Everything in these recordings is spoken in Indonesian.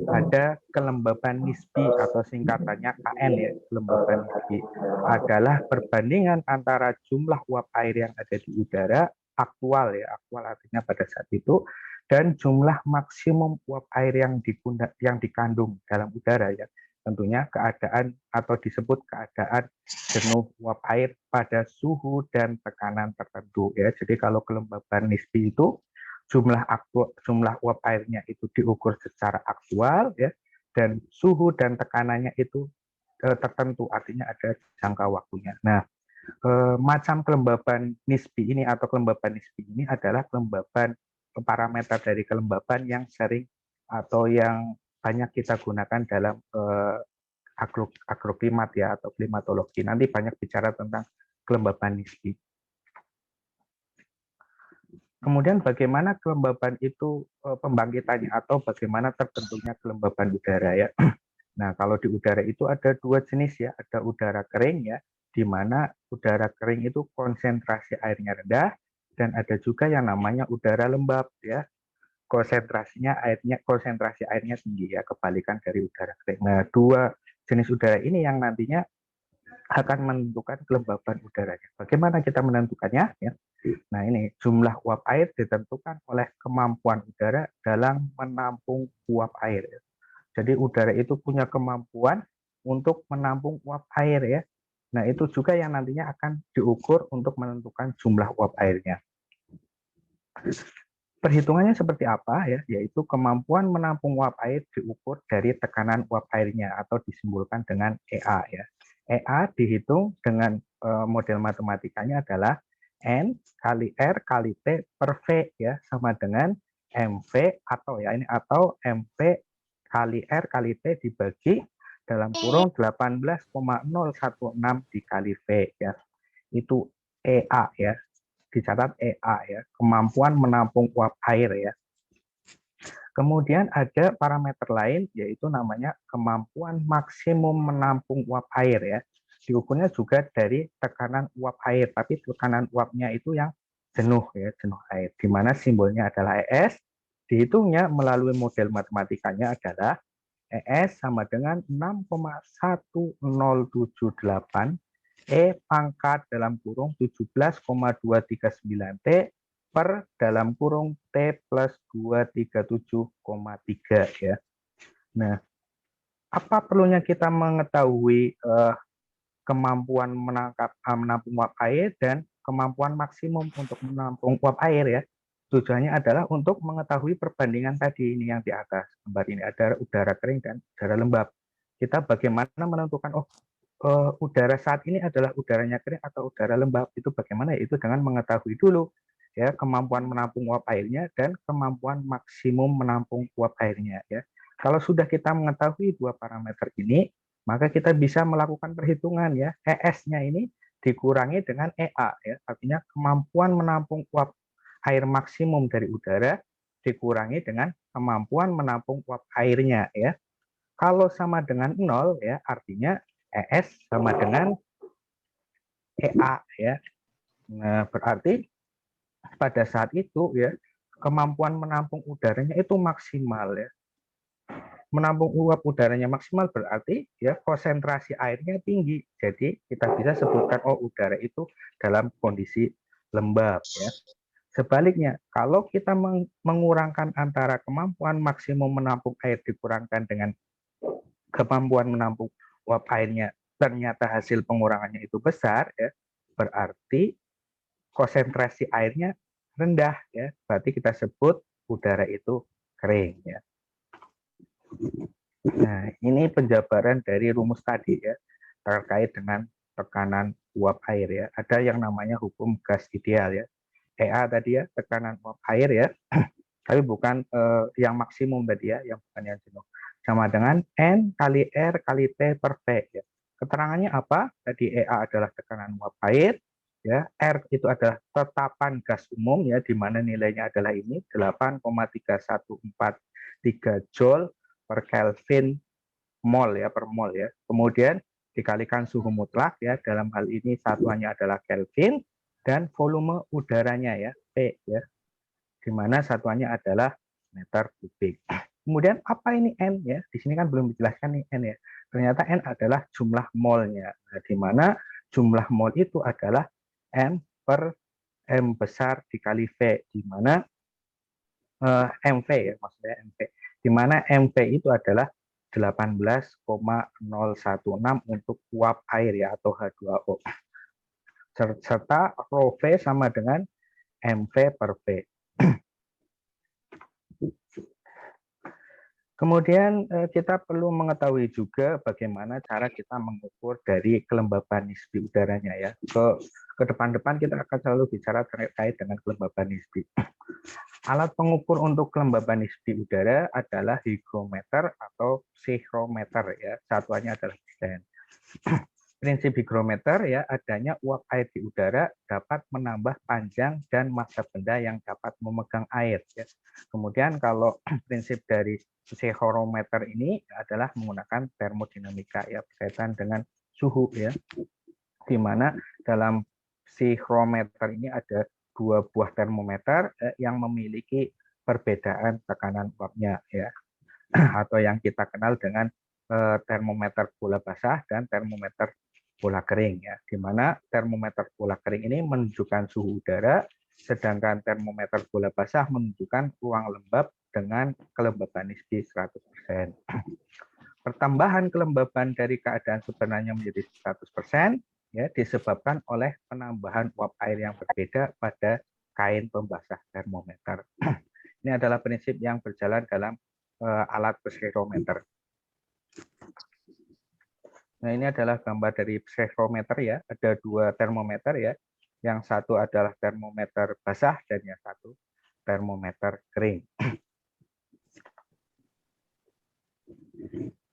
ada kelembapan nisbi atau singkatannya KN ya, kelembapan nisbi adalah perbandingan antara jumlah uap air yang ada di udara aktual ya, aktual artinya pada saat itu, dan jumlah maksimum uap air yang dikandung dalam udara ya. Tentunya keadaan atau disebut keadaan jenuh uap air pada suhu dan tekanan tertentu ya. Jadi kalau kelembapan nisbi itu jumlah uap airnya itu diukur secara aktual ya, dan suhu dan tekanannya itu tertentu, artinya ada jangka waktunya. Nah, macam kelembapan nisbi ini atau kelembapan nisbi ini adalah kelembapan parameter dari kelembapan yang sering atau yang banyak kita gunakan dalam agroklimat ya atau klimatologi. Nanti banyak bicara tentang kelembapan nisbi. Kemudian bagaimana kelembapan itu pembangkitannya atau bagaimana terbentuknya kelembapan udara ya. Nah, kalau di udara itu ada dua jenis ya, ada udara kering ya, di mana udara kering itu konsentrasi airnya rendah, dan ada juga yang namanya udara lembab ya, konsentrasi airnya tinggi ya, kebalikan dari udara kering. Nah, dua jenis udara ini yang nantinya akan menentukan kelembapan udaranya. Bagaimana kita menentukannya ya? Nah, ini jumlah uap air ditentukan oleh kemampuan udara dalam menampung uap air. Jadi udara itu punya kemampuan untuk menampung uap air ya. Nah, itu juga yang nantinya akan diukur untuk menentukan jumlah uap airnya. Perhitungannya seperti apa ya? Yaitu kemampuan menampung uap air diukur dari tekanan uap airnya atau disimbolkan dengan EA ya. EA dihitung dengan model matematikanya adalah N kali R kali T per V ya, sama dengan MV atau MV kali R kali T dibagi dalam kurung 18,016 dikali V ya. Itu EA ya. Dicatat EA ya, kemampuan menampung uap air ya. Kemudian ada parameter lain yaitu namanya kemampuan maksimum menampung uap air ya. Diukurnya juga dari tekanan uap air, tapi tekanan uapnya itu yang jenuh ya, jenuh air. Di mana simbolnya adalah ES, dihitungnya melalui model matematikanya adalah ES sama dengan 6,1078 E pangkat dalam kurung 17,239 T per dalam kurung T plus 237,3 ya. Nah, apa perlunya kita mengetahui kemampuan menampung uap air dan kemampuan maksimum untuk menampung uap air ya? Tujuannya adalah untuk mengetahui perbandingan tadi ini yang di atas. Gambar ini ada udara kering dan udara lembab. Kita bagaimana menentukan udara saat ini adalah udaranya kering atau udara lembab, itu bagaimana? Itu dengan mengetahui dulu ya kemampuan menampung uap airnya dan kemampuan maksimum menampung uap airnya ya. Kalau sudah kita mengetahui dua parameter ini, maka kita bisa melakukan perhitungan ya. ES-nya ini dikurangi dengan EA ya, artinya kemampuan menampung uap air maksimum dari udara dikurangi dengan kemampuan menampung uap airnya ya. Kalau sama dengan 0 ya, artinya ES sama dengan EA ya. Nah, berarti pada saat itu ya kemampuan menampung udaranya itu maksimal ya. Menampung uap udaranya maksimal berarti ya konsentrasi airnya tinggi. Jadi kita bisa sebutkan udara itu dalam kondisi lembab ya. Sebaliknya, kalau kita mengurangkan antara kemampuan maksimum menampung air dikurangkan dengan kemampuan menampung uap airnya, ternyata hasil pengurangannya itu besar ya, berarti konsentrasi airnya rendah ya, berarti kita sebut udara itu kering ya. Nah, ini penjabaran dari rumus tadi ya, terkait dengan tekanan uap air ya. Ada yang namanya hukum gas ideal ya. EA tadi ya, tekanan uap air ya, tapi bukan yang maksimum tadi ya, yang bukan yang jenuh. Sama dengan N kali R kali T per V ya. Keterangannya apa? Tadi EA adalah tekanan uap air, ya. R itu adalah tetapan gas umum ya, di mana nilainya adalah ini 8,3143 Joule per Kelvin mol ya, per mol ya. Kemudian dikalikan suhu mutlak ya, dalam hal ini satuannya adalah Kelvin, dan volume udaranya ya, P ya, di mana satuannya adalah meter kubik. Kemudian apa ini N ya? Di sini kan belum dijelaskan nih N ya. Ternyata N adalah jumlah molnya. Nah, di mana jumlah mol itu adalah M per M besar dikali V, di mana MV ya, maksudnya MV. Di mana MV itu adalah 18,016 untuk uap air ya, atau H2O. Serta rho V sama dengan MV per V. Kemudian kita perlu mengetahui juga bagaimana cara kita mengukur dari kelembaban nisbi udaranya ya. Ke depan-depan kita akan selalu bicara terkait dengan kelembaban nisbi. Alat pengukur untuk kelembaban nisbi udara adalah hygrometer atau psichrometer ya. Satuannya adalah persen. Prinsip hygrometer ya, adanya uap air di udara dapat menambah panjang dan massa benda yang dapat memegang air ya. Kemudian kalau prinsip dari psichrometer ini adalah menggunakan termodinamika ya, berkaitan dengan suhu ya. Di mana dalam psichrometer ini ada dua buah termometer yang memiliki perbedaan tekanan uapnya ya, atau yang kita kenal dengan termometer bola basah dan termometer bola kering ya, di mana termometer bola kering ini menunjukkan suhu udara, sedangkan termometer bola basah menunjukkan ruang lembab dengan kelembaban nisbi 100%. Pertambahan kelembaban dari keadaan sebenarnya menjadi 100% ya, disebabkan oleh penambahan uap air yang berbeda pada kain pembasah termometer. Ini adalah prinsip yang berjalan dalam alat psichrometer. Nah, ini adalah gambar dari psichrometer ya. Ada dua termometer ya. Yang satu adalah termometer basah dan yang satu termometer kering.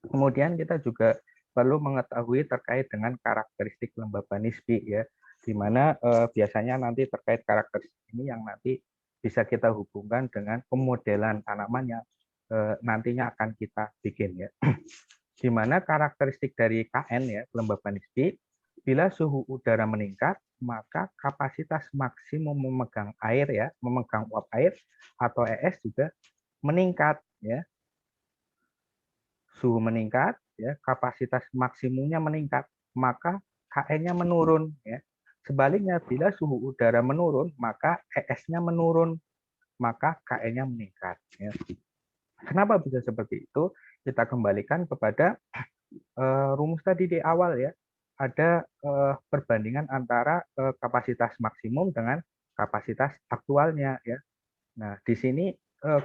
Kemudian kita juga perlu mengetahui terkait dengan karakteristik kelembaban nisbi ya. Di mana biasanya nanti terkait karakteristik ini yang nanti bisa kita hubungkan dengan pemodelan tanaman yang nantinya akan kita bikin ya. Di mana karakteristik dari KN ya, kelembaban nisbi, bila suhu udara meningkat, maka kapasitas maksimum memegang air ya, memegang uap air atau ES juga meningkat ya. Suhu meningkat ya, kapasitas maksimumnya meningkat, maka KN-nya menurun ya. Sebaliknya bila suhu udara menurun, maka ES-nya menurun, maka KN-nya meningkat ya. Kenapa bisa seperti itu? Kita kembalikan kepada rumus tadi di awal ya. Ada perbandingan antara kapasitas maksimum dengan kapasitas aktualnya ya. Nah, di sini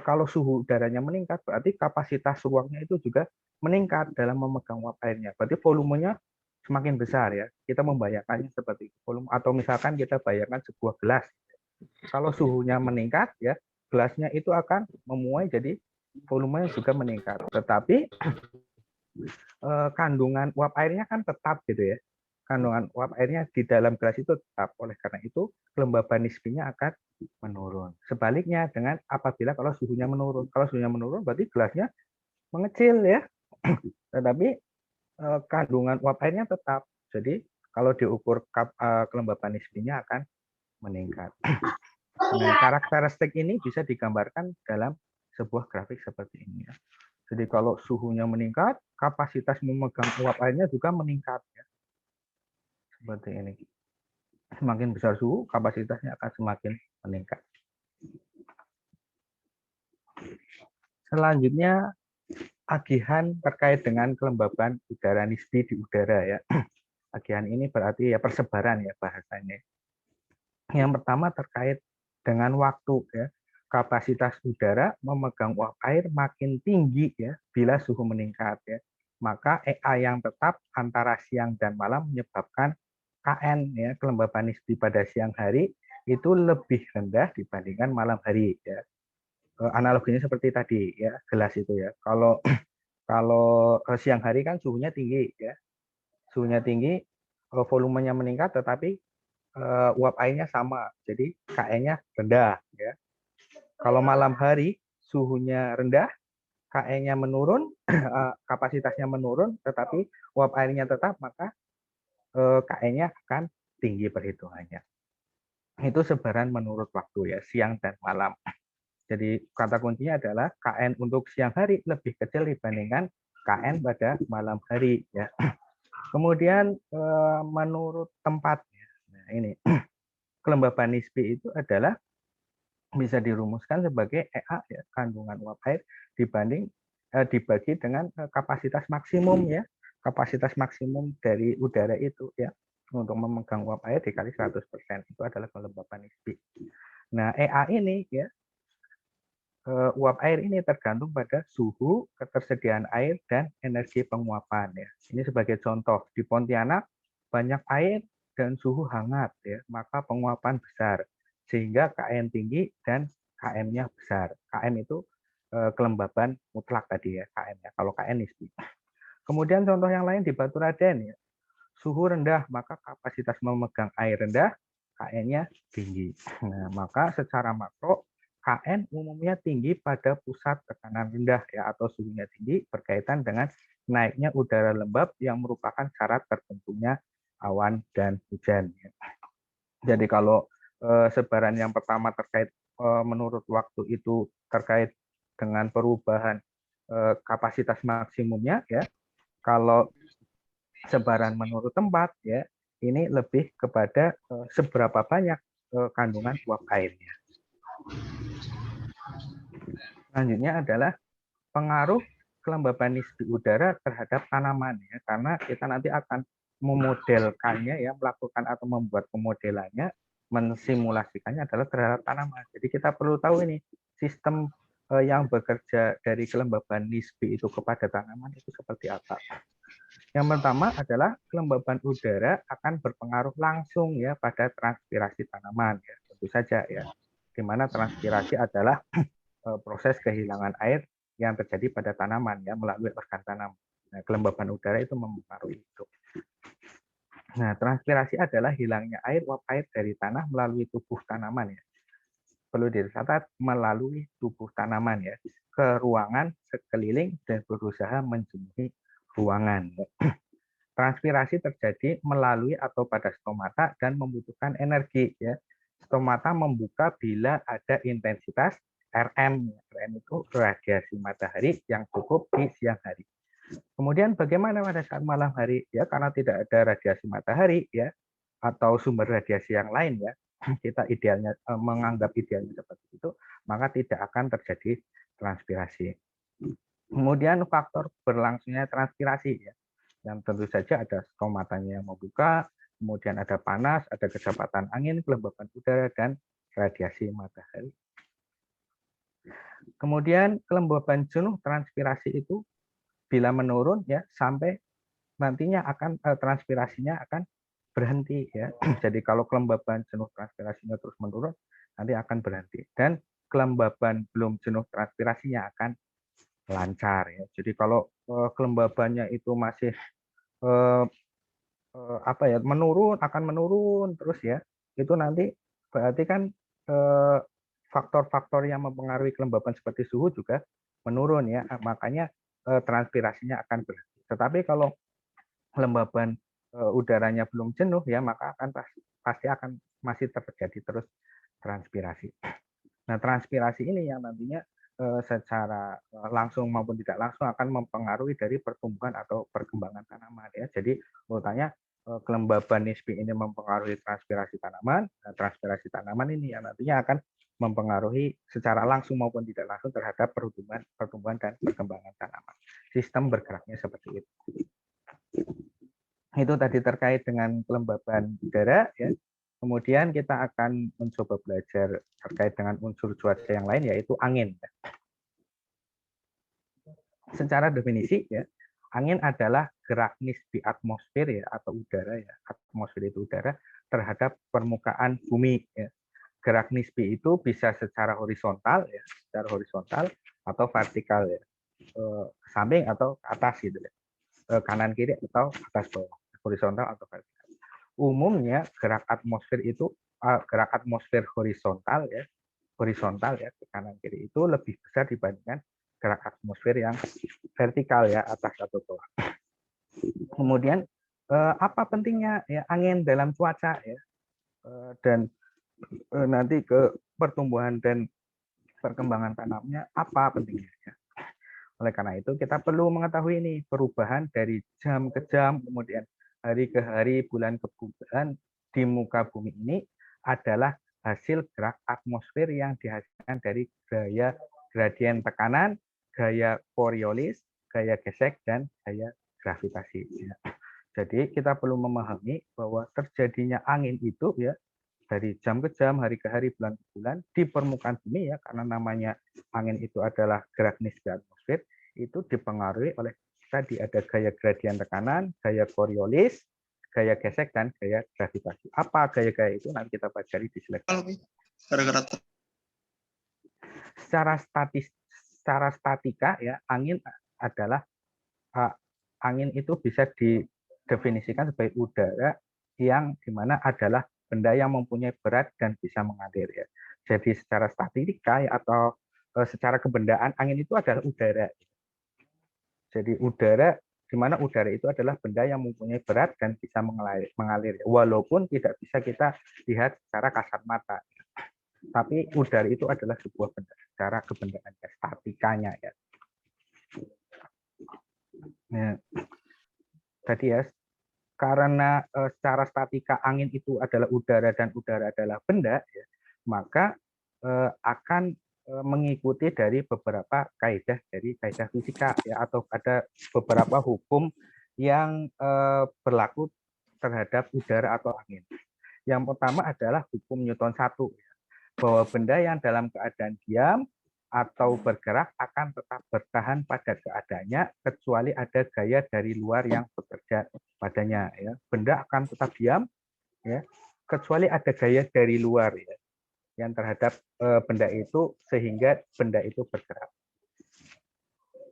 kalau suhu udaranya meningkat, berarti kapasitas ruangnya itu juga meningkat dalam memegang uap airnya. Berarti volumenya semakin besar ya. Kita membayangkannya seperti itu. Volume, atau misalkan kita bayangkan sebuah gelas. Kalau suhunya meningkat ya, gelasnya itu akan memuai, jadi volumenya juga meningkat. Tetapi kandungan uap airnya kan tetap gitu ya. Kandungan uap airnya di dalam gelas itu tetap. Oleh karena itu, kelembaban nisbinya akan menurun. Sebaliknya dengan apabila kalau suhunya menurun. Kalau suhunya menurun berarti gelasnya mengecil ya. Tetapi kandungan uap airnya tetap. Jadi kalau diukur kelembaban nisbinya akan meningkat. Nah, karakteristik ini bisa digambarkan dalam sebuah grafik seperti ini ya. Jadi kalau suhunya meningkat, kapasitas memegang uap airnya juga meningkat ya. Seperti ini. Semakin besar suhu, kapasitasnya akan semakin meningkat. Selanjutnya, agihan terkait dengan kelembaban udara nisbi di udara ya. Agihan ini berarti ya persebaran ya bahasanya. Yang pertama terkait dengan waktu ya. Kapasitas udara memegang uap air makin tinggi ya bila suhu meningkat ya. Maka EA yang tetap antara siang dan malam menyebabkan KN ya, kelembaban nisbi pada siang hari itu lebih rendah dibandingkan malam hari ya. Analoginya seperti tadi ya, gelas itu ya. Kalau kalau siang hari kan suhunya tinggi ya. Suhunya tinggi, volumenya meningkat tetapi uap airnya sama. Jadi KN-nya rendah ya. Kalau malam hari suhunya rendah, KE-nya menurun, kapasitasnya menurun, tetapi uap airnya tetap, maka KE-nya akan tinggi perhitungannya. Itu sebaran menurut waktu ya, siang dan malam. Jadi kata kuncinya adalah KN untuk siang hari lebih kecil dibandingkan KN pada malam hari ya. Kemudian menurut tempatnya. Nah, ini kelembaban nisbi itu adalah bisa dirumuskan sebagai EA ya, kandungan uap air dibagi dengan kapasitas maksimum ya. Kapasitas maksimum dari udara itu ya untuk memegang uap air dikali 100% itu adalah kelembaban nisbi. Nah, EA ini ya uap air ini tergantung pada suhu, ketersediaan air, dan energi penguapan. Ya. Ini sebagai contoh, di Pontianak banyak air dan suhu hangat, ya, maka penguapan besar, sehingga KN tinggi dan KM-nya besar. KM itu kelembaban mutlak tadi ya, KM-nya. Kalau KN nisbi. Kemudian contoh yang lain di Baturaden, ya, suhu rendah, maka kapasitas memegang air rendah, KN-nya tinggi. Nah, maka secara makro, KN umumnya tinggi pada pusat tekanan rendah ya atau suhunya tinggi berkaitan dengan naiknya udara lembab yang merupakan syarat terbentuknya awan dan hujan. Jadi kalau sebaran yang pertama terkait menurut waktu itu terkait dengan perubahan kapasitas maksimumnya ya. Kalau sebaran menurut tempat ya ini lebih kepada seberapa banyak kandungan uap airnya. Selanjutnya adalah pengaruh kelembaban nisbi udara terhadap tanaman ya, karena kita nanti akan memodelkannya ya, melakukan atau membuat pemodelannya, mensimulasikannya adalah terhadap tanaman. Jadi kita perlu tahu ini sistem yang bekerja dari kelembaban nisbi itu kepada tanaman itu seperti apa. Yang pertama adalah kelembaban udara akan berpengaruh langsung ya pada transpirasi tanaman ya, tentu saja ya. Di mana transpirasi adalah proses kehilangan air yang terjadi pada tanaman ya melalui organ tanam. Nah, kelembaban udara itu mempengaruhi itu. Nah, transpirasi adalah hilangnya air uap air dari tanah melalui tubuh tanaman ya. Perlu dicatat melalui tubuh tanaman ya ke ruangan sekeliling dan berusaha menjenuhi ruangan. Transpirasi terjadi melalui atau pada stomata dan membutuhkan energi ya. Stomata membuka bila ada intensitas RM. RM itu radiasi matahari yang cukup di siang hari. Kemudian bagaimana pada saat malam hari? Ya karena tidak ada radiasi matahari ya atau sumber radiasi yang lain ya. Kita idealnya menganggap idealnya seperti itu, maka tidak akan terjadi transpirasi. Kemudian faktor berlangsungnya transpirasi ya. Yang tentu saja ada stomatanya yang membuka, kemudian ada panas, ada kecepatan angin, kelembaban udara dan radiasi matahari. Kemudian kelembaban jenuh transpirasi itu bila menurun ya sampai nantinya akan transpirasinya akan berhenti ya. Jadi kalau kelembaban jenuh transpirasinya terus menurun nanti akan berhenti dan kelembaban belum jenuh transpirasinya akan lancar ya. Jadi kalau kelembabannya itu masih apa ya akan menurun terus ya. Itu nanti berarti kan faktor-faktor yang mempengaruhi kelembaban seperti suhu juga menurun ya, makanya transpirasinya akan berhenti. Tetapi kalau kelembaban udaranya belum jenuh ya, maka akan pasti akan masih terjadi terus transpirasi. Nah, transpirasi ini yang nantinya secara langsung maupun tidak langsung akan mempengaruhi dari pertumbuhan atau perkembangan tanaman ya. Jadi urutannya kelembaban nisbi ini mempengaruhi transpirasi tanaman. Nah, transpirasi tanaman ini yang nantinya akan mempengaruhi secara langsung maupun tidak langsung terhadap pertumbuhan dan perkembangan tanaman. Sistem bergeraknya seperti itu. Itu tadi terkait dengan kelembaban udara ya. Kemudian kita akan mencoba belajar terkait dengan unsur cuaca yang lain yaitu angin. Secara definisi ya, angin adalah gerak nisbi atmosfer ya atau udara ya. Atmosfer itu udara terhadap permukaan bumi ya. Gerak nisbi itu bisa secara horizontal ya, secara horizontal atau vertikal ya. Ke samping atau ke atas gitu ya. Kanan kiri atau atas bawah, horizontal atau vertikal. Umumnya gerak atmosfer itu gerak atmosfer horizontal ya ke kanan kiri itu lebih besar dibandingkan gerak atmosfer yang vertikal ya atas atau bawah. Kemudian apa pentingnya ya angin dalam cuaca ya dan nanti ke pertumbuhan dan perkembangan tanamnya apa pentingnya. Oleh karena itu kita perlu mengetahui ini perubahan dari jam ke jam, kemudian hari ke hari, bulan ke bulan di muka bumi ini adalah hasil gerak atmosfer yang dihasilkan dari gaya gradien tekanan, gaya Coriolis, gaya gesek, dan gaya gravitasi. Jadi kita perlu memahami bahwa terjadinya angin itu ya dari jam ke jam, hari ke hari, bulan ke bulan di permukaan bumi ya, karena namanya angin itu adalah gerak nisbi atmosfer, itu dipengaruhi oleh tadi ada gaya gradien tekanan, gaya Coriolis, gaya gesek, dan gaya gravitasi. Apa gaya-gaya itu nanti kita pelajari di slide. Secara statika ya, angin adalah angin itu bisa didefinisikan sebagai udara yang dimana adalah benda yang mempunyai berat dan bisa mengalir ya. Jadi secara statistika atau secara kebendaan angin itu adalah udara. Jadi udara di mana udara itu adalah benda yang mempunyai berat dan bisa mengalir walaupun tidak bisa kita lihat secara kasat mata. Tapi udara itu adalah sebuah benda secara kebendaan statikanya ya. Nah, tadi ya karena secara statika angin itu adalah udara dan udara adalah benda, ya, maka akan mengikuti dari beberapa kaidah dari kaidah fisika ya, atau ada beberapa hukum yang berlaku terhadap udara atau angin. Yang pertama adalah hukum Newton 1, bahwa benda yang dalam keadaan diam atau bergerak akan tetap bertahan pada keadaannya kecuali ada gaya dari luar yang bekerja padanya ya. Benda akan tetap diam ya kecuali ada gaya dari luar ya yang terhadap benda itu sehingga benda itu bergerak.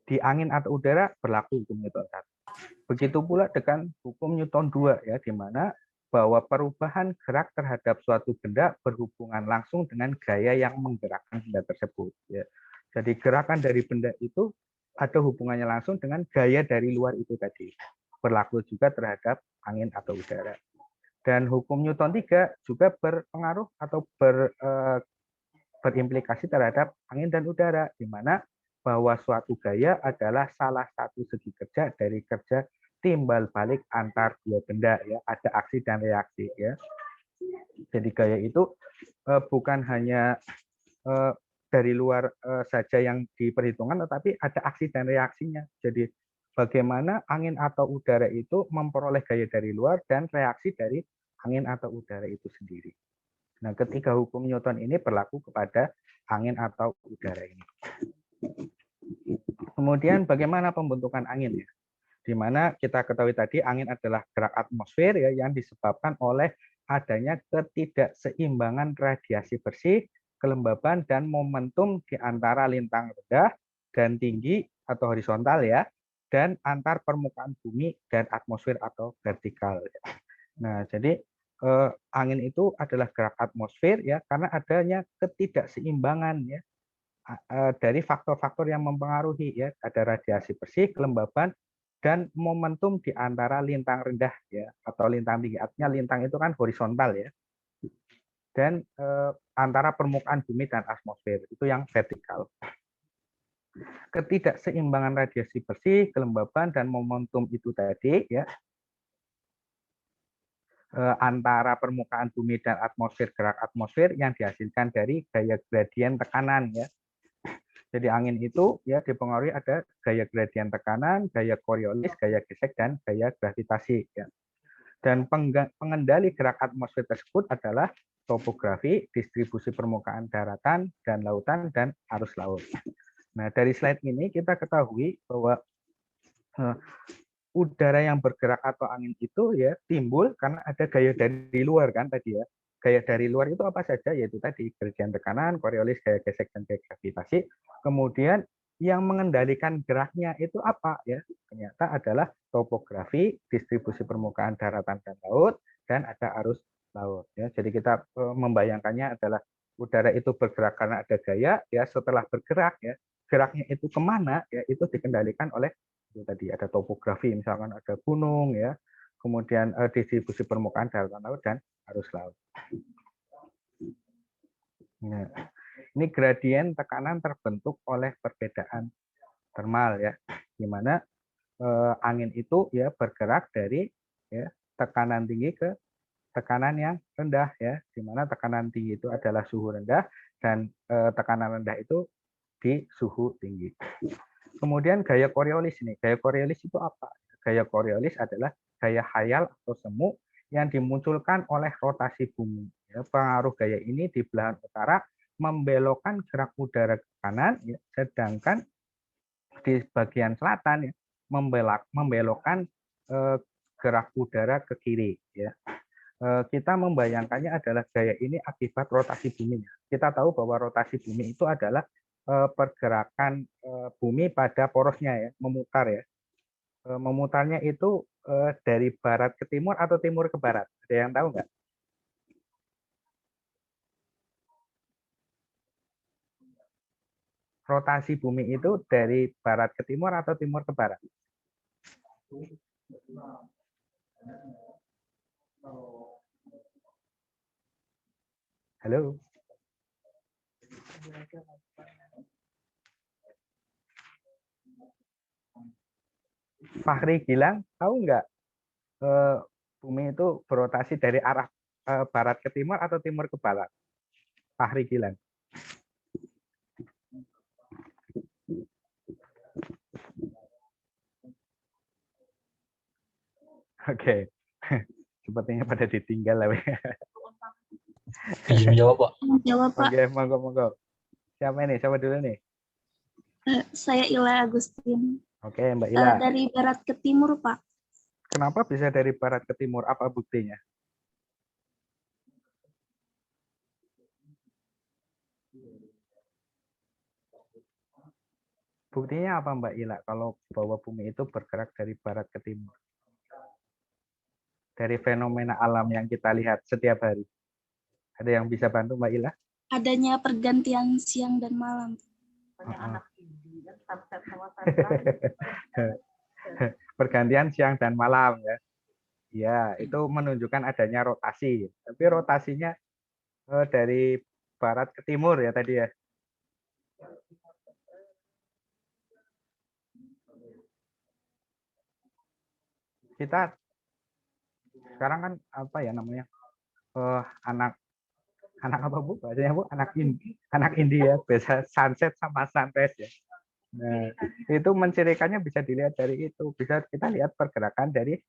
Di angin atau udara berlaku hukum Newton 1. Begitu pula dengan hukum Newton 2 ya, di mana bahwa perubahan gerak terhadap suatu benda berhubungan langsung dengan gaya yang menggerakkan benda tersebut. Ya. Jadi gerakan dari benda itu ada hubungannya langsung dengan gaya dari luar itu tadi. Berlaku juga terhadap angin atau udara. Dan hukum Newton 3 juga berpengaruh atau berimplikasi terhadap angin dan udara, di mana bahwa suatu gaya adalah salah satu segi kerja dari kerja timbal balik antar dua benda ya, ada aksi dan reaksi ya. Jadi gaya itu bukan hanya dari luar saja yang diperhitungkan, tetapi ada aksi dan reaksinya. Jadi bagaimana angin atau udara itu memperoleh gaya dari luar dan reaksi dari angin atau udara itu sendiri. Nah, ketiga hukum Newton ini berlaku kepada angin atau udara ini. Kemudian bagaimana pembentukan angin ya? Di mana kita ketahui tadi angin adalah gerak atmosfer ya yang disebabkan oleh adanya ketidakseimbangan radiasi bersih, kelembaban dan momentum di antara lintang rendah dan tinggi atau horizontal ya, dan antar permukaan bumi dan atmosfer atau vertikal. Nah, jadi angin itu adalah gerak atmosfer ya karena adanya ketidakseimbangan ya dari faktor-faktor yang mempengaruhi ya, ada radiasi bersih, kelembaban dan momentum di antara lintang rendah ya atau lintang tinggi. Artinya lintang itu kan horizontal ya. Dan antara permukaan bumi dan atmosfer itu yang vertikal. Ketidakseimbangan radiasi bersih, kelembaban dan momentum itu tadi ya antara permukaan bumi dan atmosfer, gerak atmosfer yang dihasilkan dari gaya gradien tekanan ya. Jadi angin itu ya dipengaruhi ada gaya gradien tekanan, gaya Coriolis, gaya gesek, dan gaya gravitasi. Ya. Dan pengendali gerak atmosfer tersebut adalah topografi, distribusi permukaan daratan dan lautan, dan arus laut. Nah, dari slide ini kita ketahui bahwa udara yang bergerak atau angin itu ya timbul karena ada gaya dari luar kan tadi ya. Gaya dari luar itu apa saja? Yaitu tadi gradien tekanan, Coriolis, gaya gesek, dan gaya gravitasi. Kemudian yang mengendalikan geraknya itu apa ya? Ternyata adalah topografi, distribusi permukaan daratan dan laut, dan ada arus laut. Ya, jadi kita membayangkannya adalah udara itu bergerak karena ada gaya. Ya, setelah bergerak ya, geraknya itu kemana? Ya, itu dikendalikan oleh itu tadi ada topografi, misalkan ada gunung ya, kemudian distribusi permukaan daratan laut dan arus laut. Nah, Ini gradien tekanan terbentuk oleh perbedaan termal ya, di mana angin itu ya bergerak dari ya tekanan tinggi ke tekanan yang rendah ya, di mana tekanan tinggi itu adalah suhu rendah dan tekanan rendah itu di suhu tinggi. Kemudian gaya Coriolis ini, gaya Coriolis itu apa? Gaya Coriolis adalah gaya khayal atau semu yang dimunculkan oleh rotasi bumi. Ya, pengaruh gaya ini di belahan utara membelokkan gerak udara ke kanan, ya, sedangkan di bagian selatan ya, membelokkan gerak udara ke kiri. Ya. Kita membayangkannya adalah gaya ini akibat rotasi bumi. Kita tahu bahwa rotasi bumi itu adalah pergerakan bumi pada porosnya ya, memutar ya. Memutarnya itu dari barat ke timur atau timur ke barat. Ada yang tahu nggak? Rotasi bumi itu dari barat ke timur atau timur ke barat? Halo? Fahri Gilang, tahu nggak bumi itu berotasi dari arah barat ke timur atau timur ke barat? Fahri Gilang. Oke, sepertinya pada ditinggal lah. Izin jawab, Pak. Jawab, Pak. Oke, monggo. Siapa ini? Siapa dulu nih? Saya Ila Agustin. Oke, Mbak Ila. Dari barat ke timur, Pak. Kenapa bisa dari barat ke timur? Apa buktinya? Buktinya apa, Mbak Ila, kalau bahwa bumi itu bergerak dari barat ke timur? Dari fenomena alam yang kita lihat setiap hari. Ada yang bisa bantu, Mbak Ila? Adanya pergantian siang dan malam. Pergantian siang dan malam ya. Ya, itu menunjukkan adanya rotasi. Tapi rotasinya dari barat ke timur ya tadi ya. Kita sekarang kan apa ya namanya? Anak apa Bu? Bacanya Bu, anak India biasa sunset sama sunrise ya. Nah, itu mencirikannya bisa dilihat dari itu. Bisa kita lihat pergerakan dari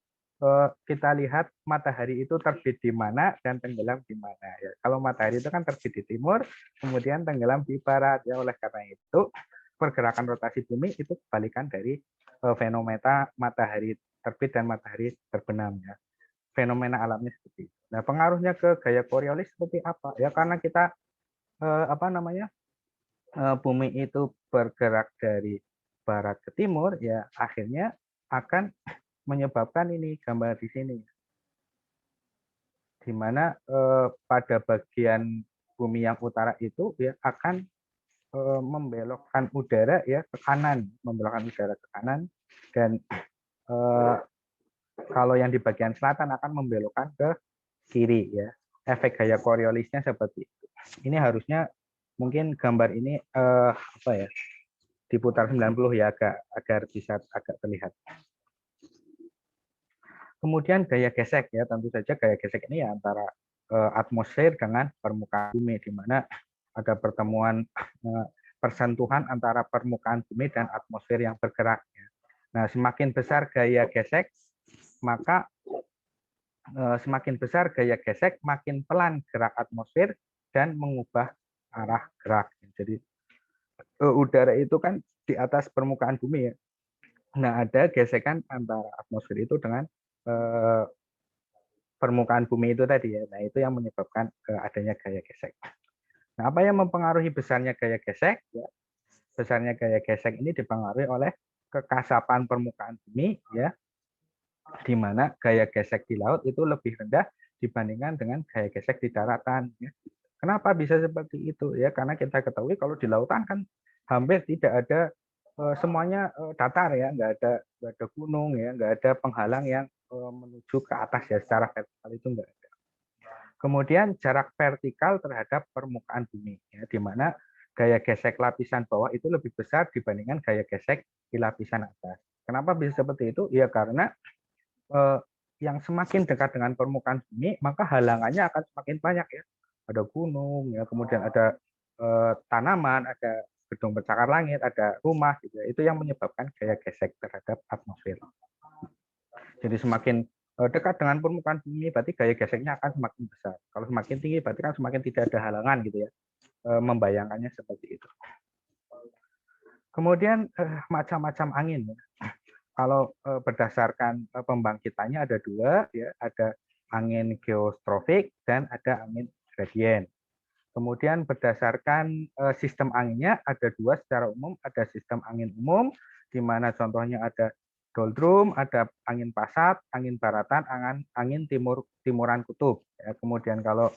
kita lihat matahari itu terbit di mana dan tenggelam di mana ya. Kalau matahari itu kan terbit di timur, kemudian tenggelam di barat ya. Oleh karena itu, pergerakan rotasi bumi itu kebalikan dari fenomena matahari terbit dan matahari terbenam ya. Fenomena alamnya seperti itu. Nah, pengaruhnya ke gaya Coriolis seperti apa? Ya karena kita apa namanya? Bumi itu bergerak dari barat ke timur ya akhirnya akan menyebabkan ini gambar di sini di mana pada bagian bumi yang utara itu ya akan membelokkan udara ya ke kanan, membelokkan udara ke kanan dan kalau yang di bagian selatan akan membelokkan ke kiri ya. Efek gaya Coriolisnya seperti itu. Ini harusnya mungkin gambar ini apa ya? Diputar 90 ya agar bisa agak terlihat. Kemudian gaya gesek ya, tentu saja gaya gesek ini ya antara atmosfer dengan permukaan bumi di mana ada pertemuan persentuhan antara permukaan bumi dan atmosfer yang bergerak ya. Nah, semakin besar gaya gesek, maka semakin besar gaya gesek, makin pelan gerak atmosfer dan mengubah arah gerak. Jadi udara itu kan di atas permukaan bumi ya. Nah, ada gesekan antara atmosfer itu dengan permukaan bumi itu tadi ya. Nah, itu yang menyebabkan adanya gaya gesek. Nah, apa yang mempengaruhi besarnya gaya gesek? Ya, besarnya gaya gesek ini dipengaruhi oleh kekasapan permukaan bumi ya, di mana gaya gesek di laut itu lebih rendah dibandingkan dengan gaya gesek di daratan ya. Kenapa bisa seperti itu ya? Karena kita ketahui kalau di lautan kan hampir tidak ada semuanya datar ya, nggak ada gunung ya, nggak ada penghalang yang menuju ke atas ya secara vertikal itu nggak ada. Kemudian jarak vertikal terhadap permukaan bumi ya, di mana gaya gesek lapisan bawah itu lebih besar dibandingkan gaya gesek di lapisan atas. Kenapa bisa seperti itu? Ya karena yang semakin dekat dengan permukaan bumi, maka halangannya akan semakin banyak ya. Ada gunung, ya, kemudian ada tanaman, ada gedung pencakar langit, ada rumah, gitu ya. Itu yang menyebabkan gaya gesek terhadap atmosfer. Jadi semakin dekat dengan permukaan bumi, berarti gaya geseknya akan semakin besar. Kalau semakin tinggi, berarti kan semakin tidak ada halangan, gitu ya. Membayangkannya seperti itu. Kemudian macam-macam angin. Ya. Kalau berdasarkan pembangkitannya ada dua, ya, ada angin geostrofik dan ada angin gradien. Kemudian berdasarkan sistem anginnya ada dua secara umum, ada sistem angin umum, di mana contohnya ada doldrum, ada angin pasat, angin baratan, angin timuran kutub. Ya, kemudian kalau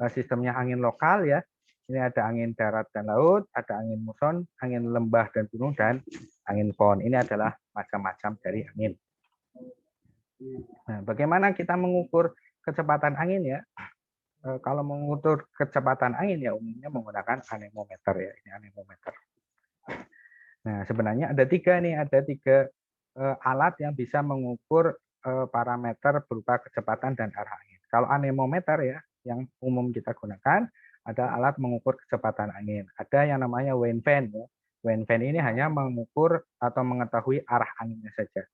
sistemnya angin lokal ya, ini ada angin darat dan laut, ada angin muson, angin lembah dan gunung, dan angin pon. Ini adalah macam-macam dari angin. Nah, bagaimana kita mengukur kecepatan angin ya? Kalau mengukur kecepatan angin ya umumnya menggunakan anemometer ya, ini anemometer. Nah, sebenarnya ada tiga alat yang bisa mengukur parameter berupa kecepatan dan arah angin. Kalau anemometer ya, yang umum kita gunakan ada alat mengukur kecepatan angin. Ada yang namanya wind vane ya. Wind vane ini hanya mengukur atau mengetahui arah anginnya saja.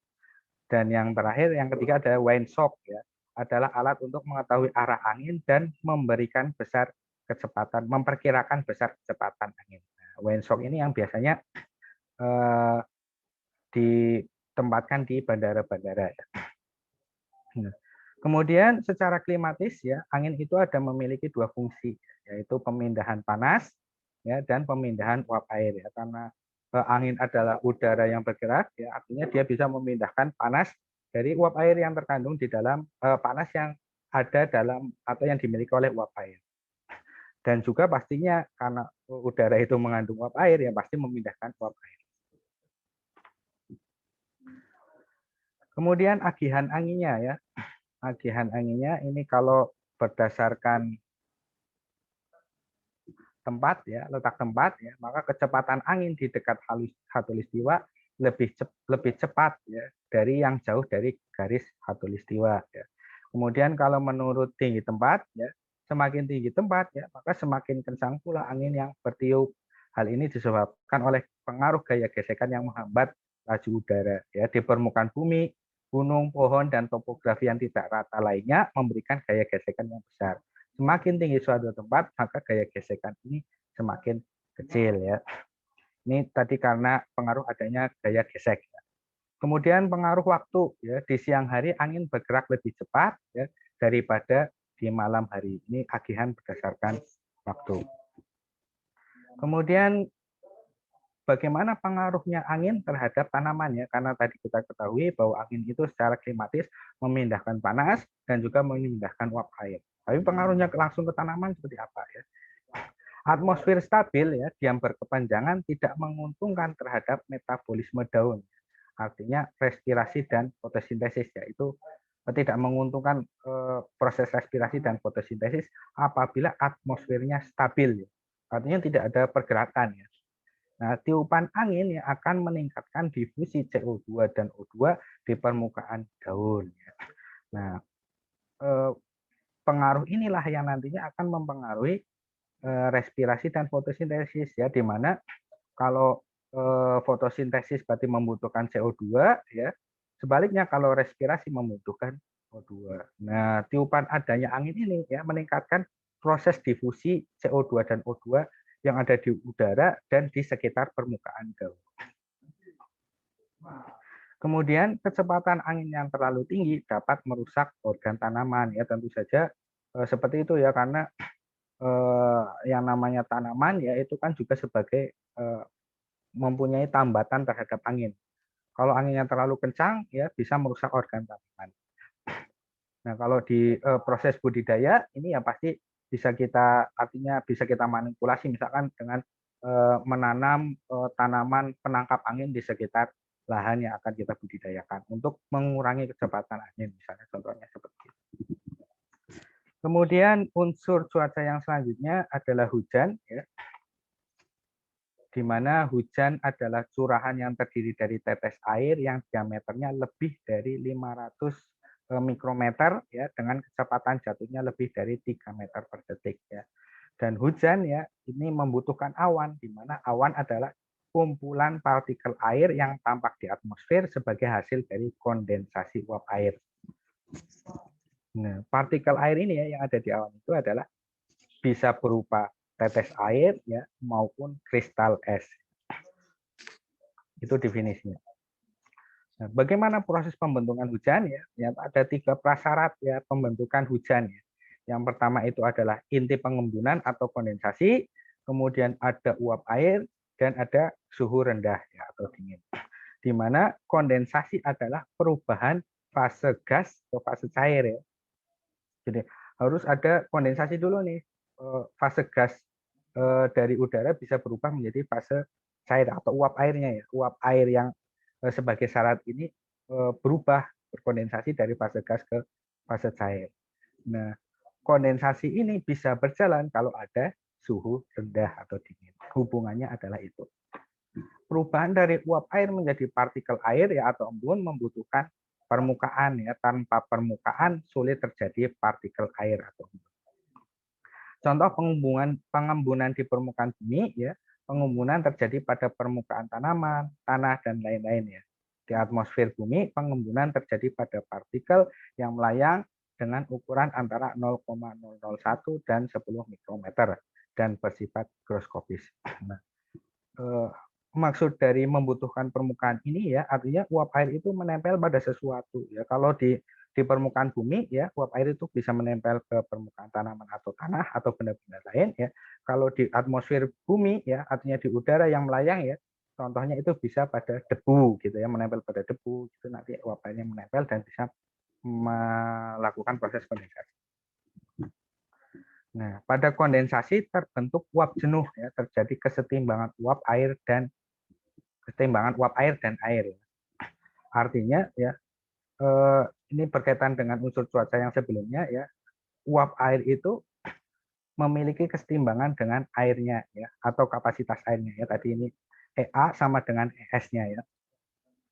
Dan yang terakhir, yang ketiga ada windshock ya, adalah alat untuk mengetahui arah angin dan memberikan besar kecepatan, memperkirakan besar kecepatan angin. Nah, windshock ini yang biasanya ditempatkan di bandara-bandara. Ya. Nah, kemudian secara klimatis ya, angin itu ada memiliki dua fungsi, yaitu pemindahan panas ya dan pemindahan uap air ya. Karena angin adalah udara yang bergerak ya, artinya dia bisa memindahkan panas dari uap air yang terkandung di dalam panas yang ada dalam atau yang dimiliki oleh uap air. Dan juga pastinya karena udara itu mengandung uap air ya pasti memindahkan uap air. Kemudian agihan anginnya ya. Agihan anginnya ini kalau berdasarkan tempat ya, letak tempat ya, maka kecepatan angin di dekat khatulistiwa lebih cepat ya dari yang jauh dari garis khatulistiwa ya. Kemudian kalau menurut tinggi tempat ya, semakin tinggi tempat ya, maka semakin kencang pula angin yang bertiup. Hal ini disebabkan oleh pengaruh gaya gesekan yang menghambat laju udara ya di permukaan bumi, gunung, pohon, dan topografi yang tidak rata lainnya memberikan gaya gesekan yang besar. Semakin tinggi suatu tempat, maka gaya gesekan ini semakin kecil ya. Ini tadi karena pengaruh adanya gaya gesek. Kemudian pengaruh waktu ya, di siang hari angin bergerak lebih cepat ya daripada di malam hari. Ini agihan berdasarkan waktu. Kemudian bagaimana pengaruhnya angin terhadap tanaman ya? Karena tadi kita ketahui bahwa angin itu secara klimatis memindahkan panas dan juga memindahkan uap air. Tapi pengaruhnya langsung ke tanaman seperti apa ya? Atmosfer stabil ya, diam berkepanjangan tidak menguntungkan terhadap metabolisme daun. Artinya respirasi dan fotosintesis yaitu tidak menguntungkan proses respirasi dan fotosintesis apabila atmosfernya stabil. Artinya tidak ada pergerakan ya. Nah, tiupan angin yang akan meningkatkan difusi CO2 dan O2 di permukaan daun. Nah, pengaruh inilah yang nantinya akan mempengaruhi respirasi dan fotosintesis ya, di mana kalau fotosintesis berarti membutuhkan CO2 ya, sebaliknya kalau respirasi membutuhkan O2. Nah, tiupan adanya angin ini ya meningkatkan proses difusi CO2 dan O2 yang ada di udara dan di sekitar permukaan daun. Kemudian kecepatan angin yang terlalu tinggi dapat merusak organ tanaman ya, tentu saja seperti itu ya, karena yang namanya tanaman ya itu kan juga sebagai mempunyai tambatan terhadap angin. Kalau anginnya terlalu kencang ya bisa merusak organ tanaman. Nah, kalau di proses budidaya ini ya pasti bisa kita manipulasi misalkan dengan menanam tanaman penangkap angin di sekitar lahan yang akan kita budidayakan untuk mengurangi kecepatan angin misalnya, contohnya seperti itu. Kemudian unsur cuaca yang selanjutnya adalah hujan ya. di mana hujan adalah curahan yang terdiri dari tetes air yang diameternya lebih dari 500 mikrometer ya, dengan kecepatan jatuhnya lebih dari 3 meter per detik ya. Dan hujan ya ini membutuhkan awan, di mana awan adalah kumpulan partikel air yang tampak di atmosfer sebagai hasil dari kondensasi uap air. Nah, partikel air ini ya yang ada di awan itu adalah bisa berupa tetes air ya maupun kristal es. Itu definisinya. Nah, bagaimana proses pembentukan hujan ya? Ya ada 3 prasyarat ya pembentukan hujan ya. Yang pertama itu adalah inti pengembunan atau kondensasi, kemudian ada uap air dan ada suhu rendah ya atau dingin. Di mana kondensasi adalah perubahan fase gas atau fase cair ya. Jadi harus ada kondensasi dulu nih, fase gas dari udara bisa berubah menjadi fase cair atau uap airnya ya. Uap air yang sebagai syarat ini berubah berkondensasi dari fase gas ke fase cair. Nah, kondensasi ini bisa berjalan kalau ada suhu rendah atau dingin. Hubungannya adalah itu. Perubahan dari uap air menjadi partikel air ya atau embun membutuhkan permukaan ya. Tanpa permukaan sulit terjadi partikel air atau embun. Contoh pengembunan di permukaan bumi ya, pengembunan terjadi pada permukaan tanaman, tanah dan lain-lain ya. Di atmosfer bumi pengembunan terjadi pada partikel yang melayang dengan ukuran antara 0,001 dan 10 mikrometer dan bersifat mikroskopis. Nah, maksud dari membutuhkan permukaan ini ya artinya uap air itu menempel pada sesuatu ya. Kalau di permukaan bumi ya uap air itu bisa menempel ke permukaan tanaman atau tanah atau benda-benda lain ya. Kalau di atmosfer bumi ya artinya di udara yang melayang ya, contohnya itu bisa pada debu gitu ya, menempel pada debu itu nanti uap airnya menempel dan bisa melakukan proses kondensasi. Nah, pada kondensasi terbentuk uap jenuh ya, terjadi kesetimbangan uap air dan air. Artinya ya ini berkaitan dengan unsur cuaca yang sebelumnya ya, uap air itu memiliki kesetimbangan dengan airnya ya atau kapasitas airnya ya. Tadi ini EA sama dengan ES-nya ya.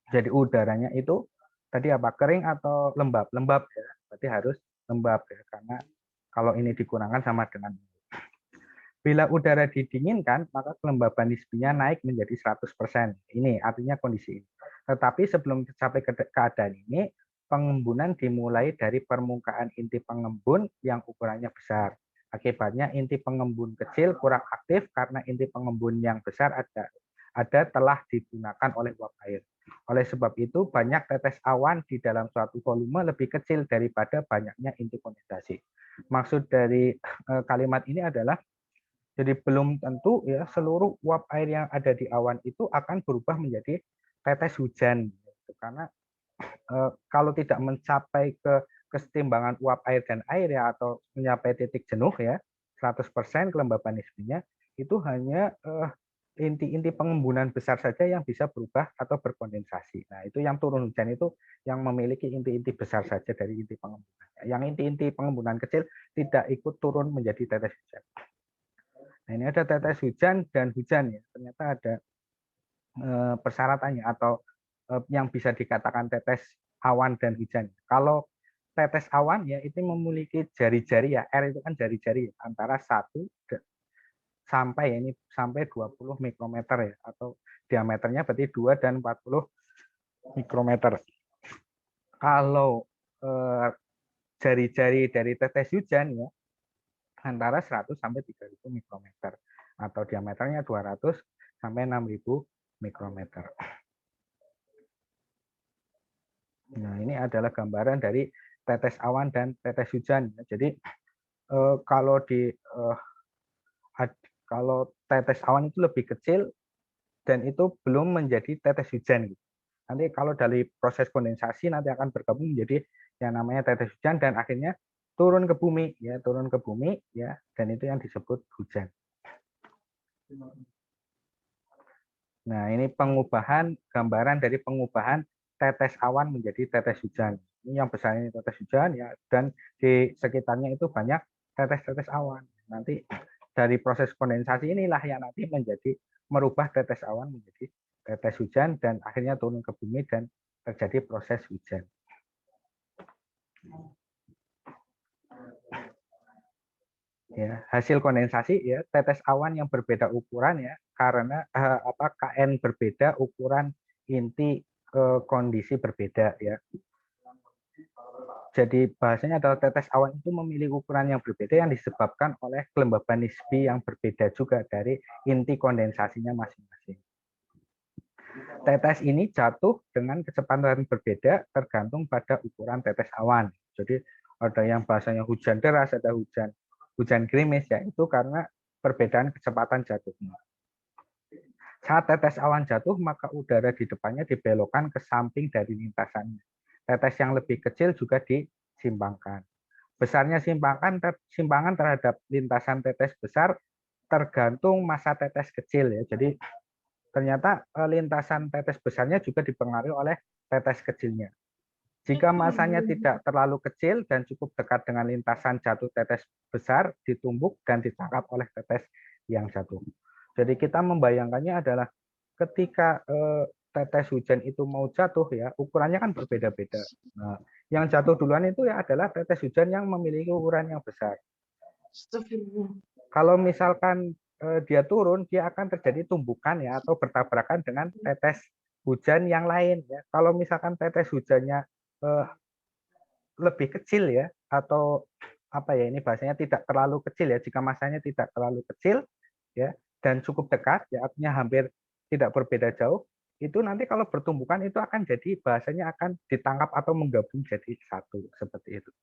Jadi udaranya itu tadi apa? Kering atau lembab? Lembab ya. Berarti harus lembab ya karena kalau ini dikurangkan sama dengan bila udara didinginkan, maka kelembaban nisbinya naik menjadi 100%. Ini artinya kondisi ini. Tetapi sebelum mencapai keadaan ini, pengembunan dimulai dari permukaan inti pengembun yang ukurannya besar. Akibatnya inti pengembun kecil kurang aktif karena inti pengembun yang besar ada telah digunakan oleh uap air. Oleh sebab itu, banyak tetes awan di dalam suatu volume lebih kecil daripada banyaknya inti kondensasi. Maksud dari kalimat ini adalah jadi belum tentu ya seluruh uap air yang ada di awan itu akan berubah menjadi tetes hujan. Karena kalau tidak mencapai ke kesetimbangan uap air dan air ya atau mencapai titik jenuh ya 100% kelembaban nisbinya itu hanya inti-inti pengembunan besar saja yang bisa berubah atau berkondensasi. Nah, itu yang turun hujan itu yang memiliki inti-inti besar saja dari inti pengembunan. Yang inti-inti pengembunan kecil tidak ikut turun menjadi tetes hujan. Nah, ini ada tetes hujan dan hujan ya. Ternyata ada persyaratannya atau yang bisa dikatakan tetes awan dan hujan. Kalau tetes awan ya itu memiliki jari-jari ya. R itu kan jari-jari ya, antara 1 sampai ya, ini sampai 20 mikrometer ya atau diameternya berarti 2 dan 40 mikrometer. Kalau jari-jari dari tetes hujan ya antara 100 sampai 3000 mikrometer atau diameternya 200 sampai 6000 mikrometer. Nah, ini adalah gambaran dari tetes awan dan tetes hujan. Jadi kalau tetes awan itu lebih kecil dan itu belum menjadi tetes hujan. Nanti kalau dari proses kondensasi nanti akan bergabung menjadi yang namanya tetes hujan dan akhirnya turun ke bumi ya, dan itu yang disebut hujan. Nah, ini gambaran dari pengubahan tetes awan menjadi tetes hujan. Ini yang besar ini tetes hujan ya, dan di sekitarnya itu banyak tetes-tetes awan. Nanti dari proses kondensasi inilah yang nanti menjadi merubah tetes awan menjadi tetes hujan dan akhirnya turun ke bumi dan terjadi proses hujan. Ya, hasil kondensasi ya, tetes awan yang berbeda ukuran ya, karena KN berbeda, ukuran inti kondisi berbeda ya. Jadi bahasanya adalah tetes awan itu memiliki ukuran yang berbeda yang disebabkan oleh kelembaban nisbi yang berbeda juga dari inti kondensasinya masing-masing. Tetes ini jatuh dengan kecepatan berbeda tergantung pada ukuran tetes awan. Jadi ada yang bahasanya hujan deras, ada hujan gerimis, ya itu karena perbedaan kecepatan jatuhnya. Saat tetes awan jatuh, maka udara di depannya dibelokkan ke samping dari lintasannya. Tetes yang lebih kecil juga disimbangkan. Besarnya simpangan terhadap lintasan tetes besar tergantung massa tetes kecil ya. Jadi ternyata lintasan tetes besarnya juga dipengaruhi oleh tetes kecilnya. Jika masanya tidak terlalu kecil dan cukup dekat dengan lintasan jatuh tetes besar, ditumbuk dan ditangkap oleh tetes yang jatuh. Jadi kita membayangkannya adalah ketika tetes hujan itu mau jatuh ya, ukurannya kan berbeda-beda. Nah, yang jatuh duluan itu ya adalah tetes hujan yang memiliki ukuran yang besar. Kalau misalkan dia turun, dia akan terjadi tumbukan ya atau bertabrakan dengan tetes hujan yang lain ya. Kalau misalkan tetes hujannya lebih kecil ya, atau apa ya, ini bahasanya tidak terlalu kecil ya, jika masanya tidak terlalu kecil ya dan cukup dekat ya, artinya hampir tidak berbeda jauh, itu nanti kalau bertumbukan itu akan jadi bahasanya akan ditangkap atau menggabung jadi satu seperti itu.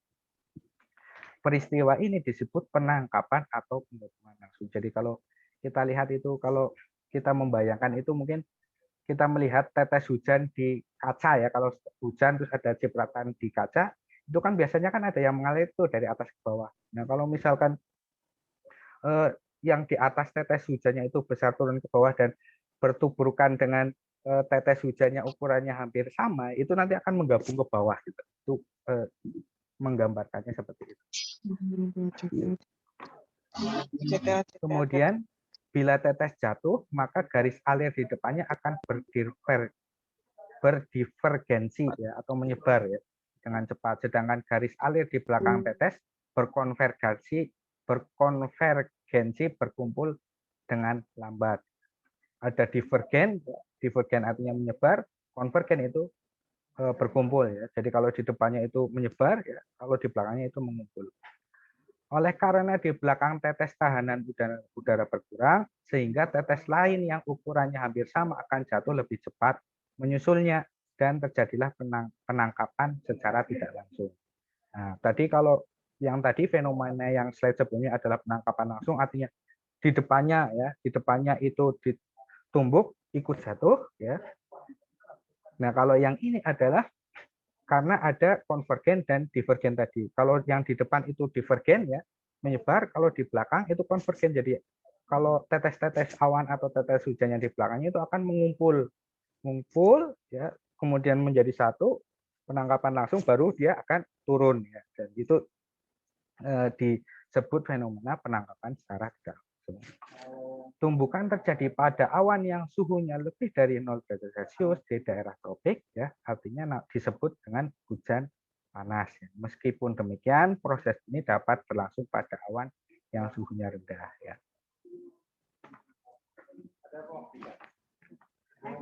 Peristiwa ini disebut penangkapan atau pengeboman langsung. Jadi kalau kita lihat itu, kalau kita membayangkan itu mungkin kita melihat tetes hujan di kaca ya, kalau hujan terus ada cipratan di kaca, itu kan biasanya kan ada yang mengalir tuh dari atas ke bawah. Nah kalau misalkan yang di atas tetes hujannya itu besar turun ke bawah dan bertuburkan dengan tetes hujannya ukurannya hampir sama, itu nanti akan menggabung ke bawah gitu. Itu menggambarkannya seperti itu. Kemudian bila tetes jatuh, maka garis alir di depannya akan berdivergensi ya, atau menyebar ya dengan cepat. Sedangkan garis alir di belakang tetes berkonvergensi berkumpul dengan lambat. Ada divergen artinya menyebar, konvergen itu berkumpul ya. Jadi kalau di depannya itu menyebar ya, kalau di belakangnya itu mengumpul. Oleh karena di belakang tetes tahanan udara berkurang, sehingga tetes lain yang ukurannya hampir sama akan jatuh lebih cepat menyusulnya dan terjadilah penangkapan secara tidak langsung. Nah, tadi kalau yang tadi fenomena yang slide sebelumnya adalah penangkapan langsung, artinya di depannya itu ditumbuk ikut jatuh ya. Nah, kalau yang ini adalah karena ada konvergen dan divergen tadi. Kalau yang di depan itu divergen ya, menyebar, kalau di belakang itu konvergen. Jadi kalau tetes-tetes awan atau tetes hujan yang di belakangnya itu akan mengumpul ya, kemudian menjadi satu, penangkapan langsung baru dia akan turun ya. Dan itu disebut fenomena penangkapan secara tidak langsung. Tumbukan terjadi pada awan yang suhunya lebih dari 0 derajat Celcius di daerah tropik ya, artinya disebut dengan hujan panas. Meskipun demikian, proses ini dapat berlangsung pada awan yang suhunya rendah ya.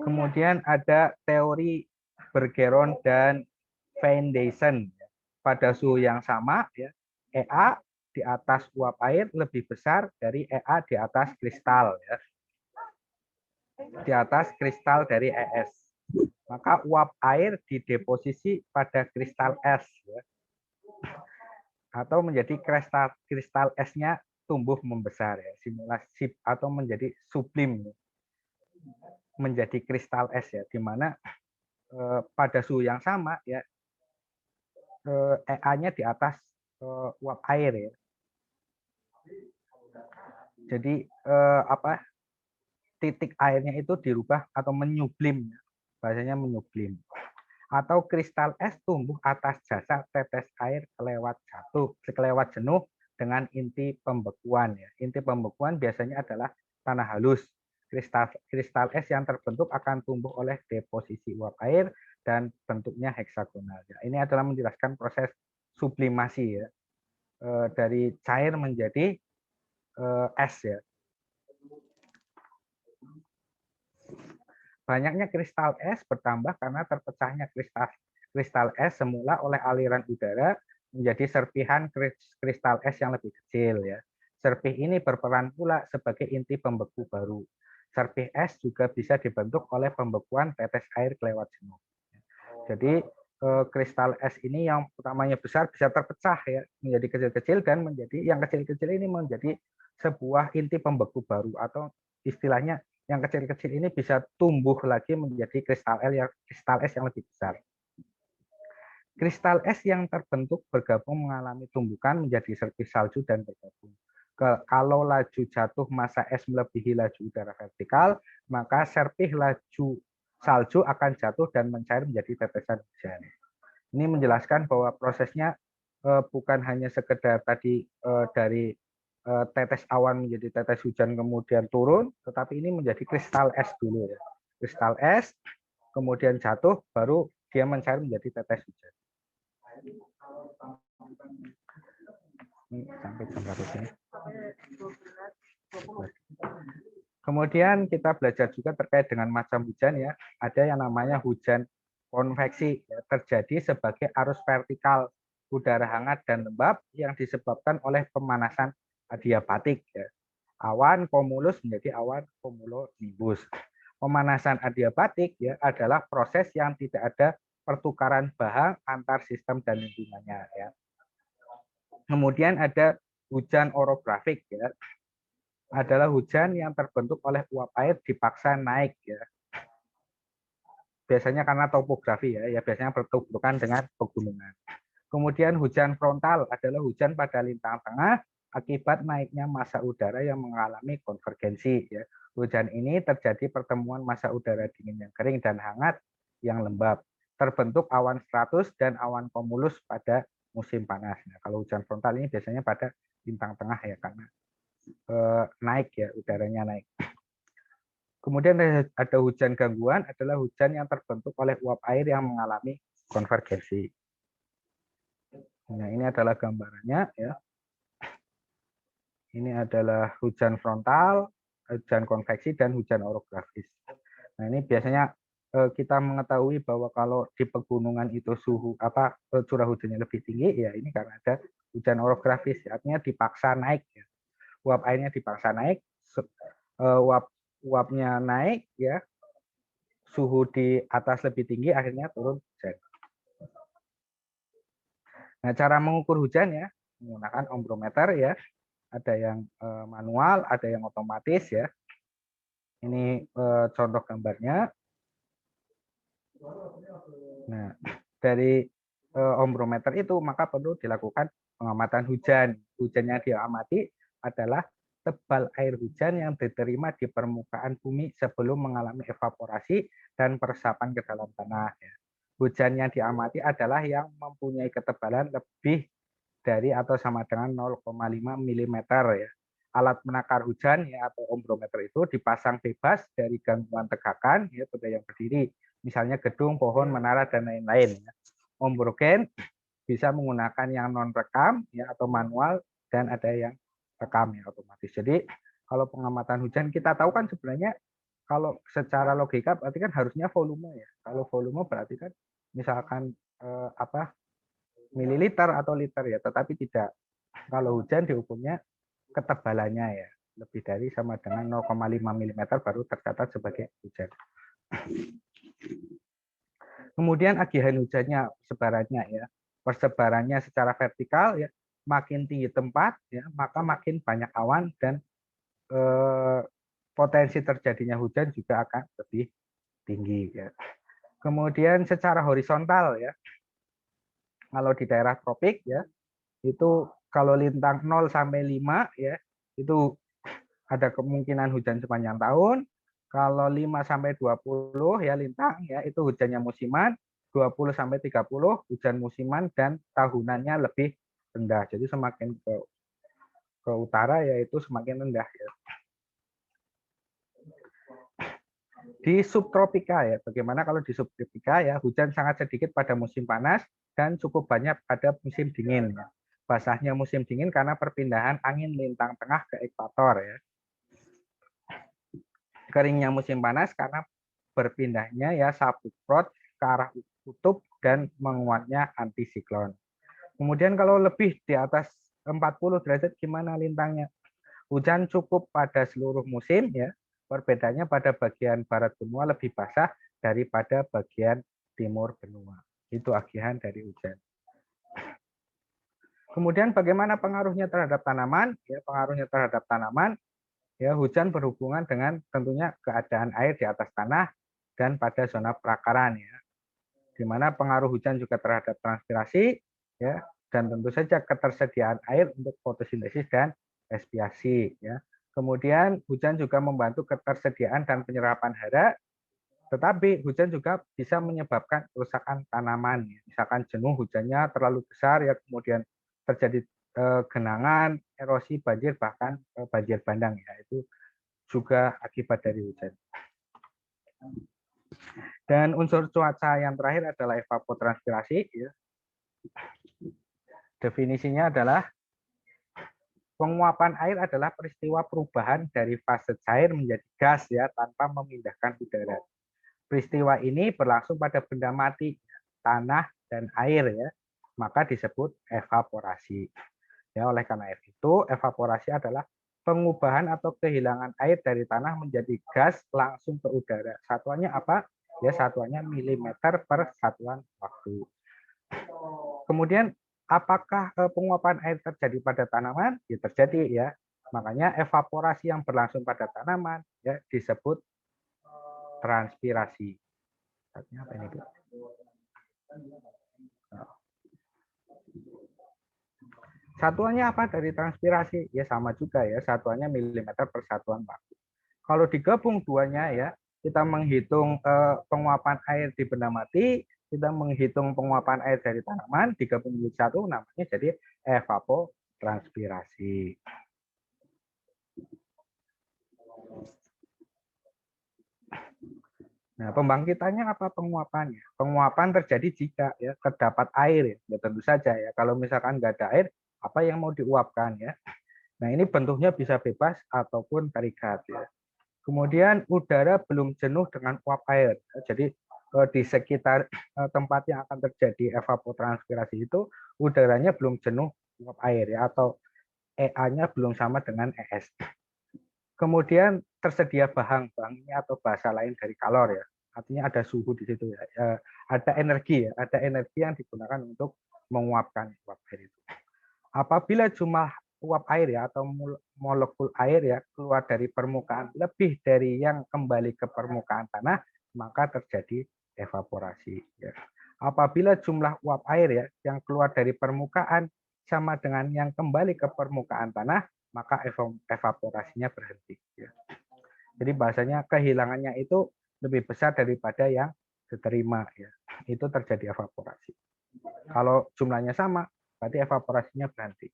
Kemudian ada teori Bergeron dan Van Dyson. Pada suhu yang sama ya, EA di atas uap air lebih besar dari EA di atas kristal ya. Di atas kristal dari ES. Maka uap air dideposisi pada kristal es ya. Atau menjadi kristal esnya tumbuh membesar ya, simulasi atau menjadi sublim ya. Menjadi kristal es ya, di mana pada suhu yang sama ya, EA-nya di atas uap air ya. Jadi titik airnya itu dirubah atau menyublim, bahasanya menyublim. Atau kristal es tumbuh atas jasa tetes air kelewat jenuh dengan inti pembekuan ya. Inti pembekuan biasanya adalah tanah halus. kristal es yang terbentuk akan tumbuh oleh deposisi uap air dan bentuknya heksagonal. Ya, ini adalah menjelaskan proses sublimasi ya, dari cair menjadi es ya. Banyaknya kristal es bertambah karena terpecahnya kristal es semula oleh aliran udara menjadi serpihan kristal es yang lebih kecil ya. Serpih ini berperan pula sebagai inti pembeku baru. Serpih es juga bisa dibentuk oleh pembekuan tetes air kelewat jenuh. Jadi kristal es ini yang utamanya besar bisa terpecah ya menjadi kecil-kecil dan menjadi yang kecil-kecil ini menjadi sebuah inti pembeku baru, atau istilahnya yang kecil-kecil ini bisa tumbuh lagi menjadi kristal es yang lebih besar. Kristal es yang terbentuk bergabung mengalami tumbukan menjadi serpih salju dan bergabung. Kalau laju jatuh massa es melebihi laju udara vertikal, maka serpih laju salju akan jatuh dan mencair menjadi tetesan hujan. Ini menjelaskan bahwa prosesnya bukan hanya sekedar tadi dari tetes awan menjadi tetes hujan kemudian turun, tetapi ini menjadi kristal es dulu ya. Kristal es kemudian jatuh, baru dia mencair menjadi tetes hujan. Ini sampai jam berapa sini? Kemudian kita belajar juga terkait dengan macam hujan ya. Ada yang namanya hujan konveksi ya, terjadi sebagai arus vertikal udara hangat dan lembab yang disebabkan oleh pemanasan adiabatik ya. Awan cumulus menjadi awan cumulonimbus. Pemanasan adiabatik ya adalah proses yang tidak ada pertukaran bahan antar sistem dan lingkungannya ya. Kemudian ada hujan orografik ya. Adalah hujan yang terbentuk oleh uap air dipaksa naik ya. Biasanya karena topografi ya, biasanya bertuburan dengan pegunungan. Kemudian hujan frontal adalah hujan pada lintang tengah akibat naiknya massa udara yang mengalami konvergensi ya. Hujan ini terjadi pertemuan massa udara dingin yang kering dan hangat yang lembab. Terbentuk awan stratus dan awan cumulus pada musim panas. Nah, kalau hujan frontal ini biasanya pada lintang tengah ya, karena naik ya, udaranya naik. Kemudian ada hujan gangguan, adalah hujan yang terbentuk oleh uap air yang mengalami konvergensi. Nah, ini adalah gambarannya ya. Ini adalah hujan frontal, hujan konveksi, dan hujan orografis. Nah, ini biasanya kita mengetahui bahwa kalau di pegunungan itu curah hujannya lebih tinggi ya, ini karena ada hujan orografis, artinya dipaksa naik ya. Uap airnya dipaksa naik, uapnya naik ya, suhu di atas lebih tinggi, akhirnya turun hujan. Nah, cara mengukur hujan ya menggunakan ombrometer ya, ada yang manual, ada yang otomatis ya. Ini contoh gambarnya. Nah, dari ombrometer itu maka perlu dilakukan pengamatan hujan. Hujan yang diamati adalah tebal air hujan yang diterima di permukaan bumi sebelum mengalami evaporasi dan peresapan ke dalam tanah. Hujan yang diamati adalah yang mempunyai ketebalan lebih dari atau sama dengan 0,5 mm ya. Alat menakar hujan ya atau ombrometer itu dipasang bebas dari gangguan tegakan ya pada yang berdiri, misalnya gedung, pohon, menara dan lain-lain ya. Ombrogen bisa menggunakan yang non rekam ya atau manual, dan ada yang rekam ya otomatis. Jadi kalau pengamatan hujan kita tahu kan sebenarnya kalau secara logika berarti kan harusnya volume ya. Kalau volume berarti kan misalkan mililiter atau liter ya, tetapi tidak. Kalau hujan diukurnya ketebalannya ya, lebih dari sama dengan 0,5 mm baru tercatat sebagai hujan. Kemudian agihan hujannya, persebarannya ya. Persebarannya secara vertikal ya, makin tinggi tempat ya, maka makin banyak awan dan potensi terjadinya hujan juga akan lebih tinggi ya. Kemudian secara horizontal ya. Kalau di daerah tropik ya, itu kalau lintang 0 sampai 5 ya, itu ada kemungkinan hujan sepanjang tahun. Kalau 5 sampai 20 ya lintang ya, itu hujannya musiman. 20 sampai 30 hujan musiman dan tahunannya lebih rendah. Jadi semakin ke utara yaitu semakin rendah ya. Di subtropika ya, bagaimana kalau di subtropika ya, hujan sangat sedikit pada musim panas dan cukup banyak pada musim dingin ya. Basahnya musim dingin karena perpindahan angin lintang tengah ke ekuator ya. Keringnya musim panas karena berpindahnya ya subtrop ke arah kutub dan menguatnya antisiklon. Kemudian kalau lebih di atas 40 derajat gimana lintangnya? Hujan cukup pada seluruh musim ya. Perbedaannya pada bagian barat benua lebih basah daripada bagian timur benua. Itu agihan dari hujan. Kemudian bagaimana pengaruhnya terhadap tanaman? Ya, pengaruhnya terhadap tanaman ya, hujan berhubungan dengan tentunya keadaan air di atas tanah dan pada zona perakaran ya. Di mana pengaruh hujan juga terhadap transpirasi ya, dan tentu saja ketersediaan air untuk fotosintesis dan respirasi ya. Kemudian hujan juga membantu ketersediaan dan penyerapan hara, tetapi hujan juga bisa menyebabkan kerusakan tanaman. Misalkan jenuh hujannya terlalu besar ya, kemudian terjadi genangan, erosi, banjir, bahkan banjir bandang ya. Itu juga akibat dari hujan. Dan unsur cuaca yang terakhir adalah evapotranspirasi ya. Definisinya adalah penguapan air adalah peristiwa perubahan dari fase cair menjadi gas ya tanpa memindahkan udara. Peristiwa ini berlangsung pada benda mati, tanah dan air ya. Maka disebut evaporasi. Ya, oleh karena itu, evaporasi adalah pengubahan atau kehilangan air dari tanah menjadi gas langsung ke udara. Satuannya apa? Ya, satuannya milimeter per satuan waktu. Kemudian apakah penguapan air terjadi pada tanaman? Ya, terjadi ya. Makanya evaporasi yang berlangsung pada tanaman ya disebut transpirasi. Apa ini? Satuannya apa dari transpirasi? Ya sama juga ya, satuannya milimeter per satuan waktu. Kalau digabung duanya ya, kita menghitung penguapan air di benda mati, kita menghitung penguapan air dari tanaman, digabung menjadi satu, namanya jadi evapotranspirasi. Nah, pembangkitannya apa penguapannya? Penguapan terjadi jika ya terdapat air ya tentu saja ya. Kalau misalkan nggak ada air, apa yang mau diuapkan ya? Nah, ini bentuknya bisa bebas ataupun terikat ya. Kemudian udara belum jenuh dengan uap air. Jadi di sekitar tempat yang akan terjadi evapotranspirasi itu udaranya belum jenuh uap air ya, atau EA-nya belum sama dengan ES. Kemudian tersedia bahang-bahangnya atau bahasa lain dari kalor ya. Artinya ada suhu di situ ya. Ada energi ya, ada energi yang digunakan untuk menguapkan uap air itu. Apabila jumlah uap air ya atau molekul air ya keluar dari permukaan lebih dari yang kembali ke permukaan tanah, maka terjadi evaporasi ya. Apabila jumlah uap air ya yang keluar dari permukaan sama dengan yang kembali ke permukaan tanah, maka evaporasinya berhenti ya. Jadi bahasanya kehilangannya itu lebih besar daripada yang diterima ya. Itu terjadi evaporasi. Kalau jumlahnya sama, berarti evaporasinya berhenti.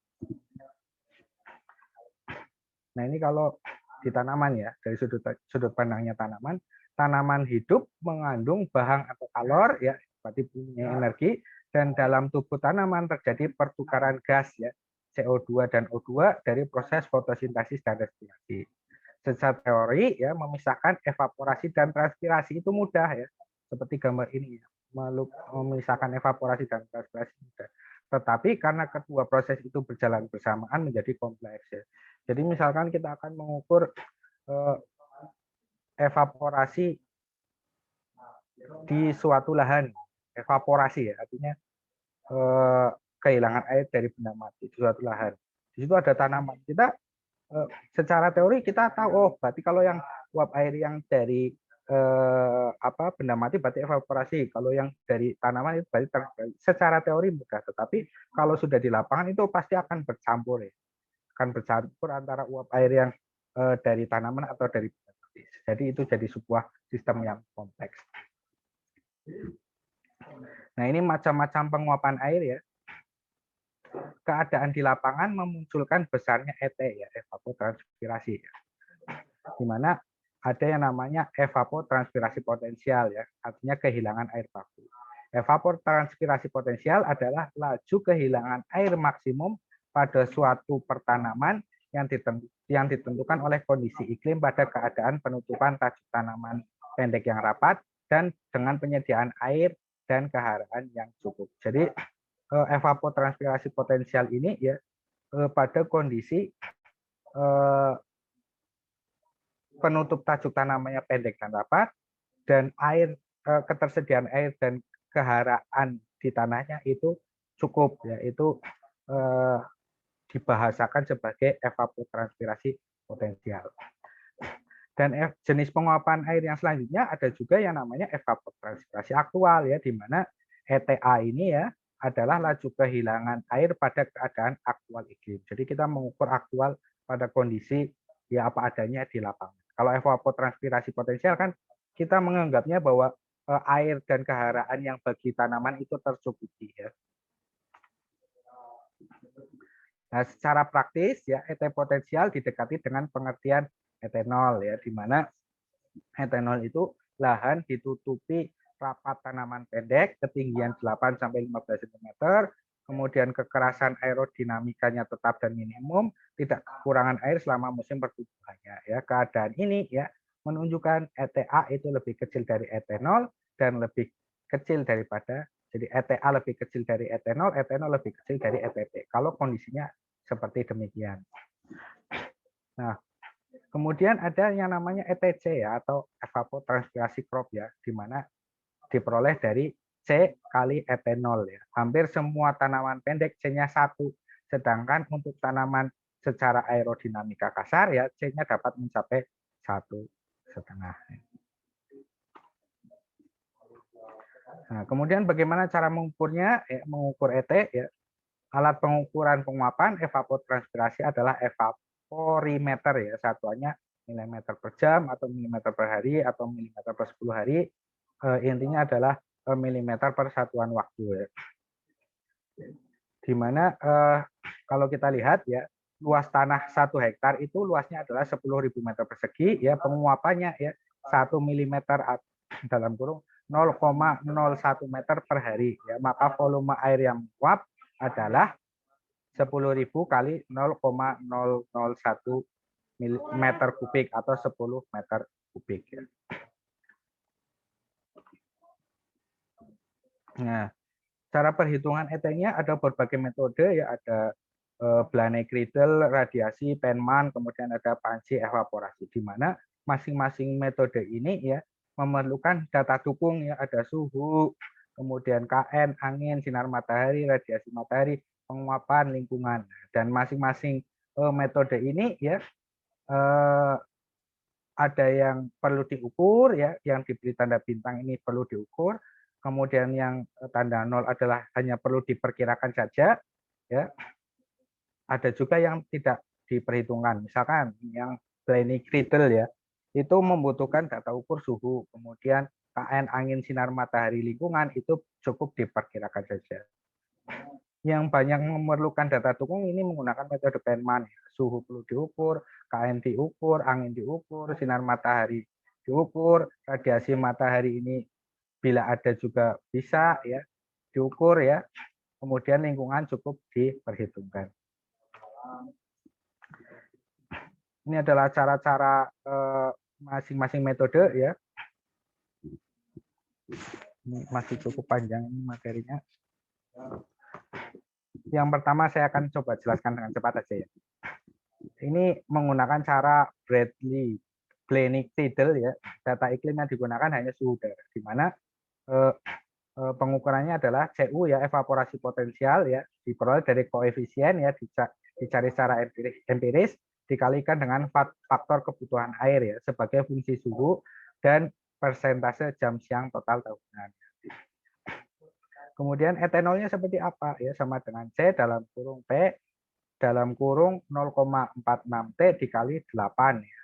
Nah, ini kalau di tanaman ya, dari sudut pandangnya tanaman, tanaman hidup mengandung bahang atau kalor ya, berarti punya energi, dan dalam tubuh tanaman terjadi pertukaran gas ya, CO2 dan O2 dari proses fotosintesis dan respirasi. Secara teori ya, memisahkan evaporasi dan transpirasi itu mudah ya, seperti gambar ini ya, memisahkan evaporasi dan transpirasi mudah. Tetapi karena kedua proses itu berjalan bersamaan menjadi kompleks ya. Jadi misalkan kita akan mengukur evaporasi di suatu lahan, evaporasi ya, artinya kehilangan air dari benda mati di suatu lahan. Di situ ada tanaman. Kita secara teori kita tahu, oh berarti kalau yang uap air yang dari benda mati berarti evaporasi. Kalau yang dari tanaman itu berarti secara teori mudah. Tetapi kalau sudah di lapangan itu pasti akan bercampur ya. Akan bercampur antara uap air yang dari tanaman atau dari benda mati. Jadi itu jadi sebuah sistem yang kompleks. Nah, ini macam-macam penguapan air ya. Keadaan di lapangan memunculkan besarnya ET ya, evapotranspirasi. Di mana ada yang namanya evapotranspirasi potensial ya, artinya kehilangan air baku. Evapotranspirasi potensial adalah laju kehilangan air maksimum pada suatu pertanaman yang ditentukan oleh kondisi iklim pada keadaan penutupan tajuk tanaman pendek yang rapat dan dengan penyediaan air dan keharaan yang cukup. Jadi evapotranspirasi potensial ini ya pada kondisi penutup tajuk tanamannya pendek dan rapat dan ketersediaan air dan keharaan di tanahnya itu cukup, yaitu dibahasakan sebagai evapotranspirasi potensial. Dan jenis penguapan air yang selanjutnya ada juga yang namanya evapotranspirasi aktual ya, di mana ETA ini ya adalah laju kehilangan air pada keadaan aktual iklim. Jadi kita mengukur aktual pada kondisi ya apa adanya di lapangan. Kalau evapotranspirasi potensial kan kita menganggapnya bahwa air dan keharaan yang bagi tanaman itu tercukupi ya. Nah, secara praktis ya ET potensial didekati dengan pengertian etenol ya, di mana etenol itu lahan ditutupi rapat tanaman pendek ketinggian 8 sampai 15 cm, kemudian kekerasan aerodinamikanya tetap dan minimum, tidak kekurangan air selama musim pertumbuhannya ya. Keadaan ini ya menunjukkan ETA itu lebih kecil dari etenol dan lebih kecil daripada jadi ETA lebih kecil dari etenol, etenol lebih kecil dari ETP. Kalau kondisinya seperti demikian. Nah, kemudian ada yang namanya ETC ya atau evapotranspirasi crop ya, di mana diperoleh dari C kali etenol ya. Hampir semua tanaman pendek C-nya 1, sedangkan untuk tanaman secara aerodinamika kasar ya C-nya dapat mencapai 1,5. Nah, kemudian bagaimana cara mengukurnya? Ya, mengukur ET ya. Alat pengukuran penguapan evapotranspirasi adalah evaporimeter ya, satuannya milimeter per jam atau milimeter per hari atau milimeter per 10 hari. Intinya adalah milimeter per satuan waktu ya. Di mana kalau kita lihat ya luas tanah 1 hektar itu luasnya adalah 10.000 meter persegi ya, penguapannya ya 1 mm dalam kurung 0,01 meter per hari ya, maka volume air yang menguap adalah 10.000 kali 0,001 meter kubik atau 10 meter kubik ya. Nah, cara perhitungan ET-nya ada berbagai metode ya, ada Blaney-Criddle, radiasi, Penman, kemudian ada panci evaporasi, di mana masing-masing metode ini ya memerlukan data dukung ya, ada suhu, kemudian KN, angin, sinar matahari, radiasi matahari, penguapan lingkungan, dan masing-masing metode ini ya ada yang perlu diukur ya, yang diberi tanda bintang ini perlu diukur, kemudian yang tanda 0 adalah hanya perlu diperkirakan saja ya. Ada juga yang tidak diperhitungkan, misalkan yang Blaney-Criddle ya, itu membutuhkan data ukur suhu, kemudian KN angin sinar matahari lingkungan itu cukup diperkirakan saja. Yang banyak memerlukan data dukung ini menggunakan metode Penman, suhu perlu diukur, KN diukur, angin diukur, sinar matahari diukur, radiasi matahari ini bila ada juga bisa ya diukur ya, kemudian lingkungan cukup diperhitungkan. Ini adalah cara-cara masing-masing metode ya. Ini masih cukup panjang ini materinya. Yang pertama saya akan coba jelaskan dengan cepat aja ya. Ini menggunakan cara Blaney-Criddle ya. Data iklim yang digunakan hanya suhu udara, di mana pengukurannya adalah CU ya, evaporasi potensial ya, diperoleh dari koefisien ya, dicari secara empiris, dikalikan dengan faktor kebutuhan air ya sebagai fungsi suhu dan persentase jam siang total tahunan. Kemudian etenolnya seperti apa ya, sama dengan C dalam kurung P dalam kurung 0,46 T dikali 8 ya.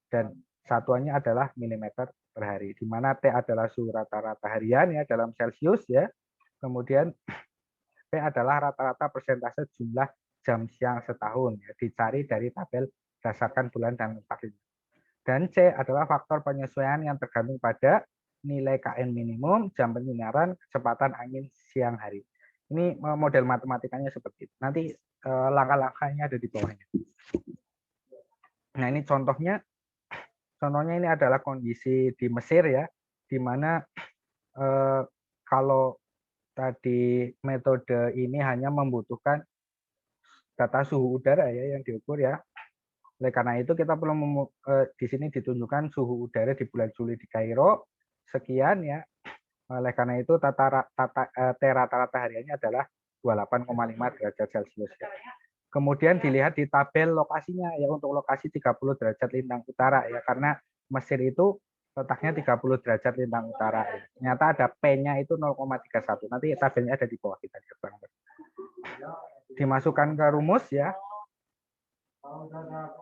Dan satuannya adalah milimeter per hari, di mana T adalah suhu rata-rata harian ya dalam Celcius ya. Kemudian P adalah rata-rata persentase jumlah jam siang setahun ya, dicari dari tabel berdasarkan bulan dan tahun. Dan C adalah faktor penyesuaian yang tergantung pada nilai KN minimum, jam penyinaran, kecepatan angin siang hari. Ini model matematikanya seperti itu. Nanti langkah-langkahnya ada di bawahnya. Nah, ini contohnya ini adalah kondisi di Mesir ya, di mana kalau tadi metode ini hanya membutuhkan data suhu udara ya yang diukur ya. Oleh karena itu kita perlu di sini ditunjukkan suhu udara di bulan Juli di Kairo sekian ya. Oleh karena itu rata-rata hariannya adalah 28,5 derajat Celcius. Kemudian dilihat di tabel lokasinya ya, untuk lokasi 30 derajat lintang utara ya, karena Mesir itu letaknya 30 derajat lintang utara. Ya. Ternyata ada P-nya itu 0,31. Nanti tabelnya ada di bawah kita lihat Bang. Dimasukkan ke rumus ya.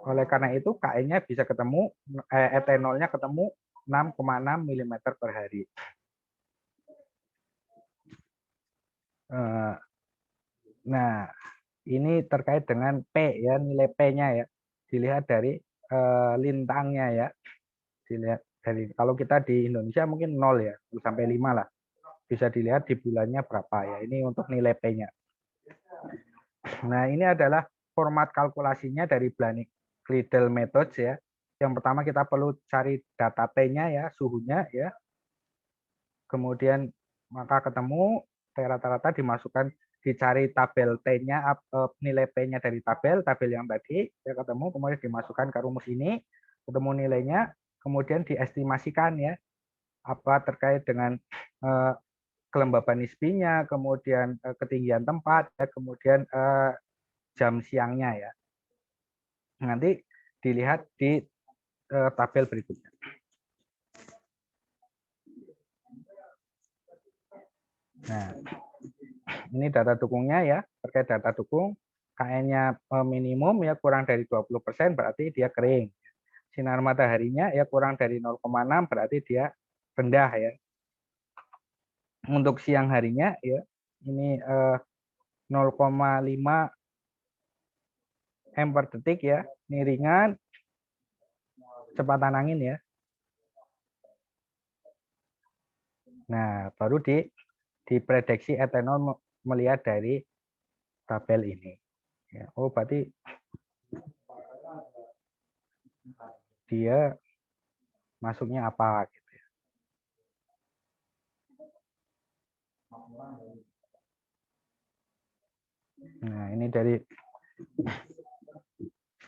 Oleh karena itu KN-nya bisa ketemu, etanolnya ketemu 6,6 mm per hari. Nah, ini terkait dengan P ya, nilai P-nya ya. Dilihat dari lintangnya ya. Dilihat dari, kalau kita di Indonesia mungkin 0 ya, sampai 5 lah. Bisa dilihat di bulannya berapa ya. Ini untuk nilai P-nya. Nah, ini adalah format kalkulasinya dari Blanik-Kleidel methods ya. Yang pertama kita perlu cari data T-nya ya, suhunya ya. Kemudian maka ketemu rata-rata dimasukkan, dicari tabel T-nya, nilai P-nya dari tabel yang tadi ya ketemu, kemudian dimasukkan ke rumus ini, ketemu nilainya, kemudian diestimasikan ya apa terkait dengan kelembaban nisbinya, kemudian ketinggian tempat, ya, kemudian jam siangnya ya. Nanti dilihat di tabel berikutnya. Nah, ini data dukungnya ya, terkait data dukung, KN-nya minimum ya kurang dari 20% berarti dia kering. Sinar mataharinya ya kurang dari 0,6 berarti dia rendah ya. Untuk siang harinya ya ini 0,5 M per detik ya, ini ringan, kecepatan angin ya. Nah, baru diprediksi etanol melihat dari tabel ini. Ya, oh, berarti dia masuknya apa gitu ya. Nah, ini dari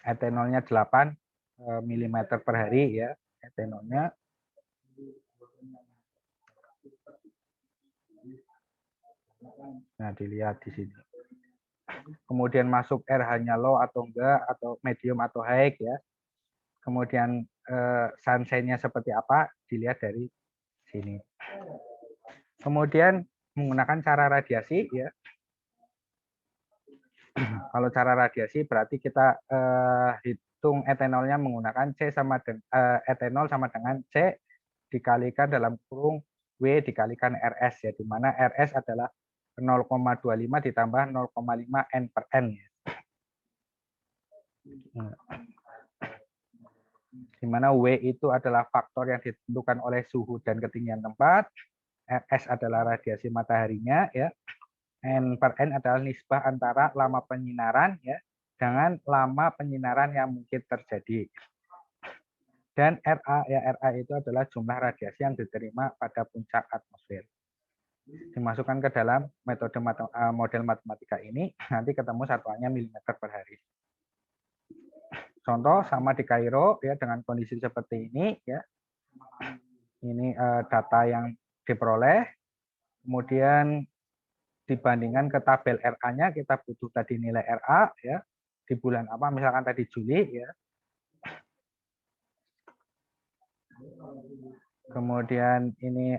etanolnya 8 mm per hari ya, etanolnya. Nah, dilihat di sini. Kemudian masuk RH-nya low atau enggak, atau medium atau high ya. Kemudian sunshine-nya seperti apa, dilihat dari sini. Kemudian menggunakan cara radiasi ya. Kalau cara radiasi berarti kita hitung etanolnya menggunakan etanol sama dengan C dikalikan dalam kurung W dikalikan RS ya, di mana RS adalah 0,25 ditambah 0,5 N per N ya. Di mana W itu adalah faktor yang ditentukan oleh suhu dan ketinggian tempat, RS adalah radiasi mataharinya ya. N per N adalah nisbah antara lama penyinaran ya dengan lama penyinaran yang mungkin terjadi. Dan RA ya, RA itu adalah jumlah radiasi yang diterima pada puncak atmosfer. Dimasukkan ke dalam metode model matematika ini, nanti ketemu satuannya milimeter per hari. Contoh sama di Kairo ya, dengan kondisi seperti ini ya. Ini data yang diperoleh. Kemudian dibandingkan ke tabel RA-nya, kita butuh tadi nilai RA ya di bulan apa, misalkan tadi Juli ya. Kemudian ini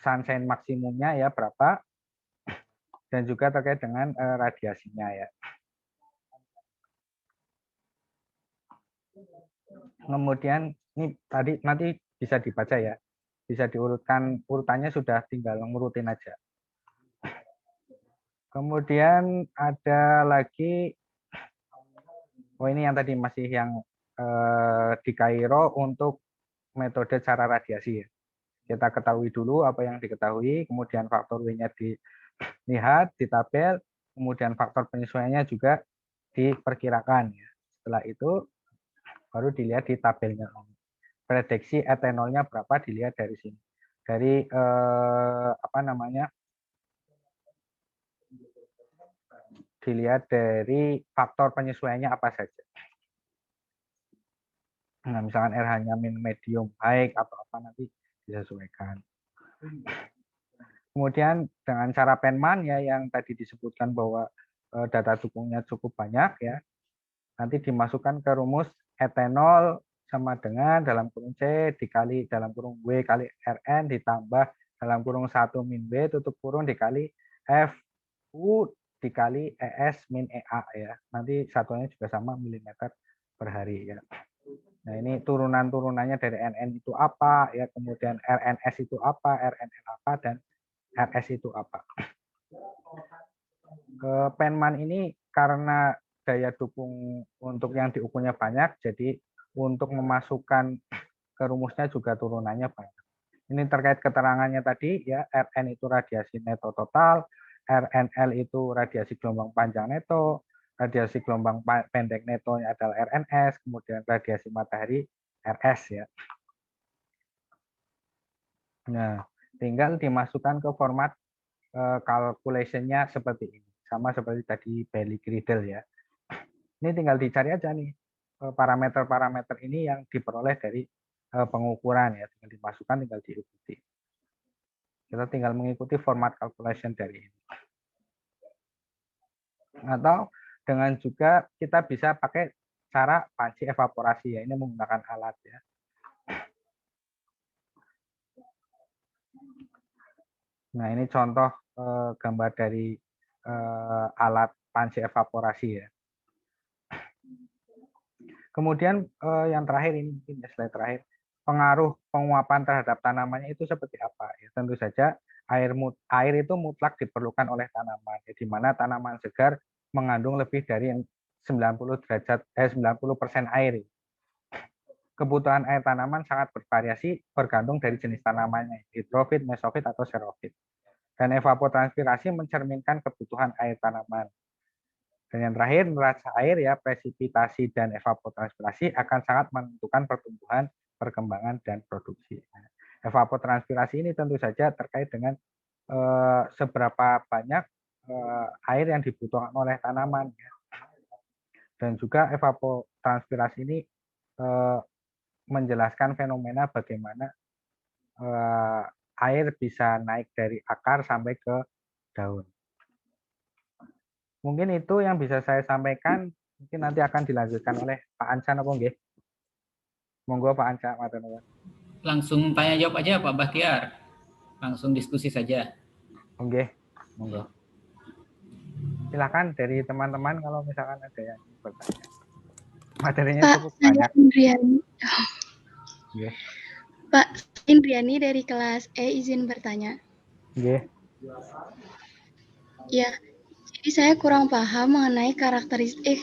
sunshine maksimumnya ya berapa, dan juga terkait dengan radiasinya ya. Kemudian ini tadi nanti bisa dibaca ya, bisa diurutkan, urutannya sudah tinggal ngurutin aja. Kemudian ada lagi, oh ini yang tadi masih yang di Kairo untuk metode cara radiasi. Kita ketahui dulu apa yang diketahui, kemudian faktor W-nya dilihat di tabel, kemudian faktor penyesuaiannya juga diperkirakan. Setelah itu baru dilihat di tabelnya. Prediksi etanolnya berapa dilihat dari sini. Dari dilihat dari faktor penyesuaiannya apa saja. Nah, misalkan RH-nya medium, baik atau apa nanti disesuaikan. Kemudian dengan cara Penman ya yang tadi disebutkan bahwa data dukungnya cukup banyak ya. Nanti dimasukkan ke rumus etanol sama dengan dalam kurung C dikali dalam kurung W kali Rn ditambah dalam kurung 1 min W tutup kurung dikali Fu dikali ES min EA ya. Nanti satuannya juga sama milimeter per hari ya. Nah, ini turunan-turunannya dari NN itu apa, ya kemudian RNS itu apa, RNN apa, dan RS itu apa. Penman ini karena daya dukung untuk yang diukurnya banyak, jadi untuk memasukkan ke rumusnya juga turunannya banyak. Ini terkait keterangannya tadi, ya RN itu radiasi neto total, RNL itu radiasi gelombang panjang neto, radiasi gelombang pendek netonya adalah RNS, kemudian radiasi matahari RS ya. Nah, tinggal dimasukkan ke format calculation-nya seperti ini, sama seperti tadi Bailey Gridle ya. Ini tinggal dicari aja nih parameter-parameter ini yang diperoleh dari pengukuran ya, tinggal dimasukkan, tinggal diikuti. Kita tinggal mengikuti format calculation dari ini. Atau dengan juga kita bisa pakai cara panci evaporasi ya, ini menggunakan alat ya. Nah, ini contoh gambar dari alat panci evaporasi ya. Kemudian yang terakhir ini mungkin slide terakhir, pengaruh penguapan terhadap tanamannya itu seperti apa? Ya, tentu saja air itu mutlak diperlukan oleh tanaman, ya, di mana tanaman segar mengandung lebih dari 90% air. Kebutuhan air tanaman sangat bervariasi bergantung dari jenis tanamannya, hidrofit, mesofit, atau xerofit. Dan evapotranspirasi mencerminkan kebutuhan air tanaman. Dan yang terakhir, neraca air ya, presipitasi dan evapotranspirasi akan sangat menentukan pertumbuhan, perkembangan, dan produksi. Evapotranspirasi ini tentu saja terkait dengan seberapa banyak air yang dibutuhkan oleh tanaman. Ya. Dan juga evapotranspirasi ini menjelaskan fenomena bagaimana air bisa naik dari akar sampai ke daun. Mungkin itu yang bisa saya sampaikan. Mungkin nanti akan dilanjutkan oleh Pak Anca apa nggih? Monggo Pak Anca, matur nuwun. Langsung tanya jawab aja Pak Bahtiar. Langsung diskusi saja. Nggih, monggo. Silakan dari teman-teman kalau misalkan ada yang bertanya. Materinya Pak, cukup banyak. Indriani. Nggih. Pak Indriani dari kelas E izin bertanya. Nggih. Ya, jadi saya kurang paham mengenai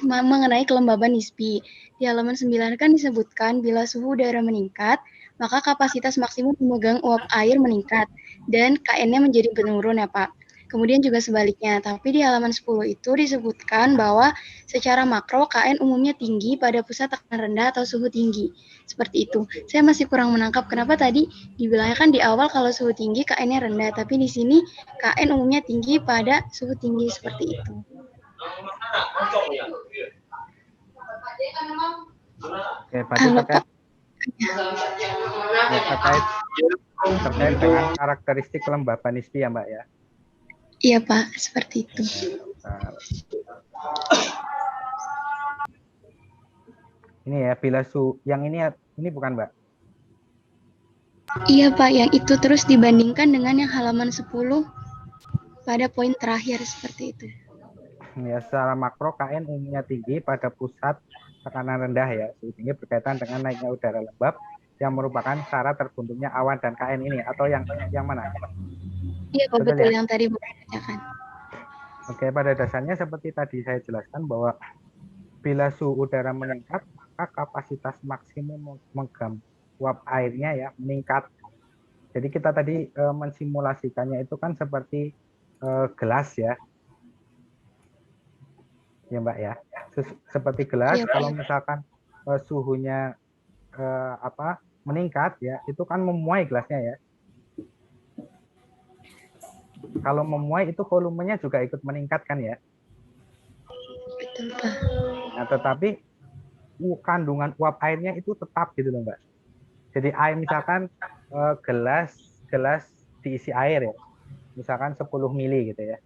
mengenai kelembaban nisbi. Di halaman 9 kan disebutkan bila suhu udara meningkat, maka kapasitas maksimum pemegang uap air meningkat dan KN-nya menjadi menurun ya Pak. Kemudian juga sebaliknya, tapi di halaman 10 itu disebutkan bahwa secara makro KN umumnya tinggi pada pusat tekanan rendah atau suhu tinggi. Seperti itu. Saya masih kurang menangkap kenapa tadi dibilangnya kan di awal kalau suhu tinggi KN-nya rendah, tapi di sini KN umumnya tinggi pada suhu tinggi seperti itu. Oke, berarti terkait dengan karakteristik kelembaban nisbi ya Mbak ya? Iya Pak, seperti itu. Ini ya, bila yang ini bukan Mbak? Iya Pak, yang itu terus dibandingkan dengan yang halaman 10 pada poin terakhir seperti itu. Ya, secara makro KN umumnya tinggi pada pusat tekanan rendah ya, suhu tinggi berkaitan dengan naiknya udara lembab yang merupakan syarat terbentuknya awan dan KN ini, atau yang mana? Iya Pak, betul ya? Yang tadi dibacakan. Oke, pada dasarnya seperti tadi saya jelaskan bahwa bila suhu udara meningkat, maka kapasitas maksimum memegang uap airnya ya meningkat. Jadi kita tadi mensimulasikannya itu kan seperti gelas ya. Ya Mbak ya. Seperti gelas, Iya, Pak. kalau misalkan suhunya meningkat ya, itu kan memuai gelasnya ya. Kalau memuai itu volumenya juga ikut meningkat kan ya. Betul, Pak. Nah, tetapi kandungan uap airnya itu tetap gitu loh Mbak. Jadi air misalkan gelas diisi air ya. Misalkan 10 mili gitu ya.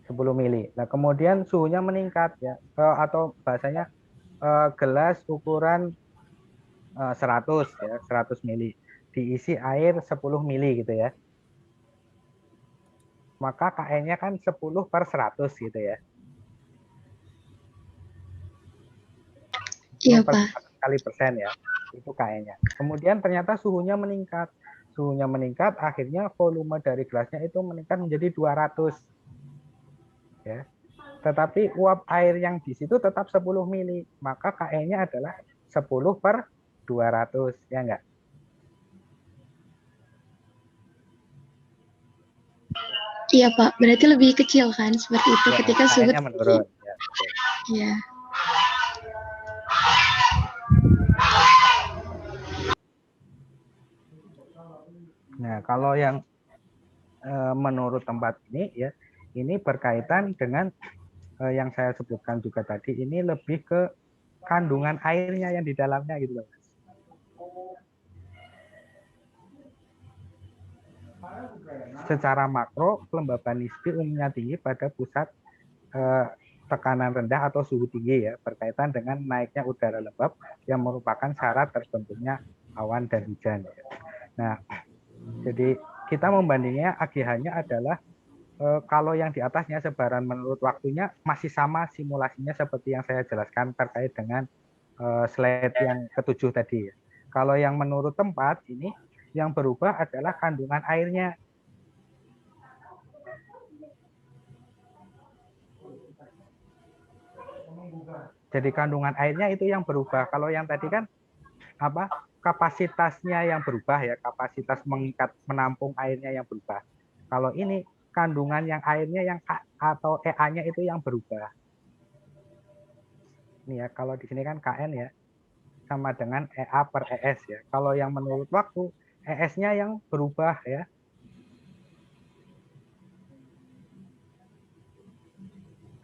10 mili. Nah, kemudian suhunya meningkat ya. Atau bahasanya gelas ukuran 100 ya, 100 mili. Diisi air 10 mili gitu ya. Maka KN-nya kan 10/100 gitu ya. Iya, 10 Pak. kali persen ya. Itu KN-nya. Kemudian ternyata suhunya meningkat. Suhunya meningkat, akhirnya volume dari gelasnya itu meningkat menjadi 200. Ya. Tetapi uap air yang di situ tetap 10 mili. Maka KN-nya adalah 10/200. Ya enggak? Iya, Pak. Berarti lebih kecil kan seperti itu Ya, ketika suhu KN-nya menurun. Ya, betul. Iya. Nah, kalau yang menurut tempat ini ya, ini berkaitan dengan yang saya sebutkan juga tadi, ini lebih ke kandungan airnya yang di dalamnya gitu loh. Secara makro, kelembaban nisbi umumnya tinggi pada pusat tekanan rendah atau suhu tinggi ya, berkaitan dengan naiknya udara lembab yang merupakan syarat terbentuknya awan dan hujan. Ya. Nah, jadi kita membandingnya AGH-nya adalah kalau yang di atasnya sebaran menurut waktunya masih sama simulasinya seperti yang saya jelaskan terkait dengan slide yang ketujuh tadi. Kalau yang menurut tempat ini yang berubah adalah kandungan airnya. Jadi kandungan airnya itu yang berubah. Kalau yang tadi kan kapasitasnya yang berubah ya, kapasitas mengikat menampung airnya yang berubah. Kalau ini kandungan yang airnya yang atau EA-nya itu yang berubah. Ini ya, kalau di sini kan KN ya sama dengan EA/ES ya. Kalau yang menurut waktu ES-nya yang berubah ya.